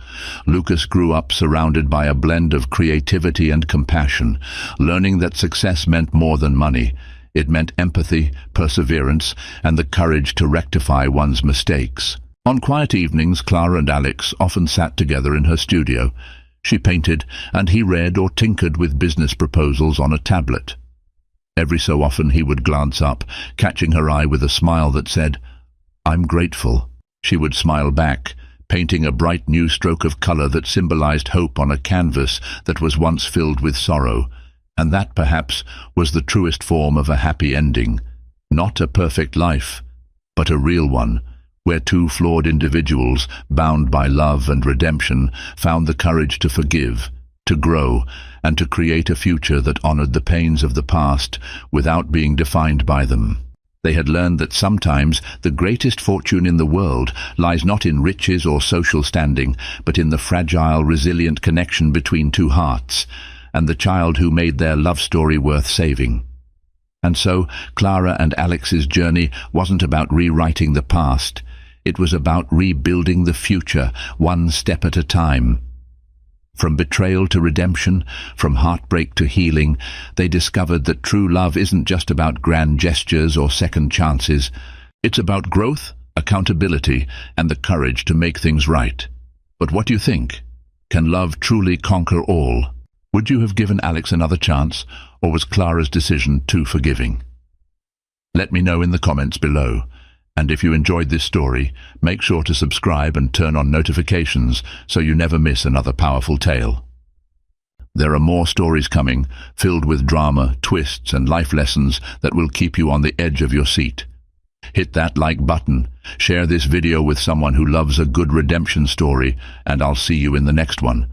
Lucas grew up surrounded by a blend of creativity and compassion, learning that success meant more than money. It meant empathy, perseverance, and the courage to rectify one's mistakes. On quiet evenings, Clara and Alex often sat together in her studio. She painted, and he read or tinkered with business proposals on a tablet. Every so often he would glance up, catching her eye with a smile that said, "I'm grateful." She would smile back, painting a bright new stroke of color that symbolized hope on a canvas that was once filled with sorrow. And that, perhaps, was the truest form of a happy ending. Not a perfect life, but a real one, where two flawed individuals, bound by love and redemption, found the courage to forgive, to grow, and to create a future that honored the pains of the past without being defined by them. They had learned that sometimes the greatest fortune in the world lies not in riches or social standing, but in the fragile, resilient connection between two hearts, and the child who made their love story worth saving. And so, Clara and Alex's journey wasn't about rewriting the past. It was about rebuilding the future, one step at a time. From betrayal to redemption, from heartbreak to healing, they discovered that true love isn't just about grand gestures or second chances. It's about growth, accountability, and the courage to make things right. But what do you think? Can love truly conquer all? Would you have given Alex another chance, or was Clara's decision too forgiving? Let me know in the comments below. And if you enjoyed this story, make sure to subscribe and turn on notifications so you never miss another powerful tale. There are more stories coming, filled with drama, twists, and life lessons that will keep you on the edge of your seat. Hit that like button, share this video with someone who loves a good redemption story, and I'll see you in the next one.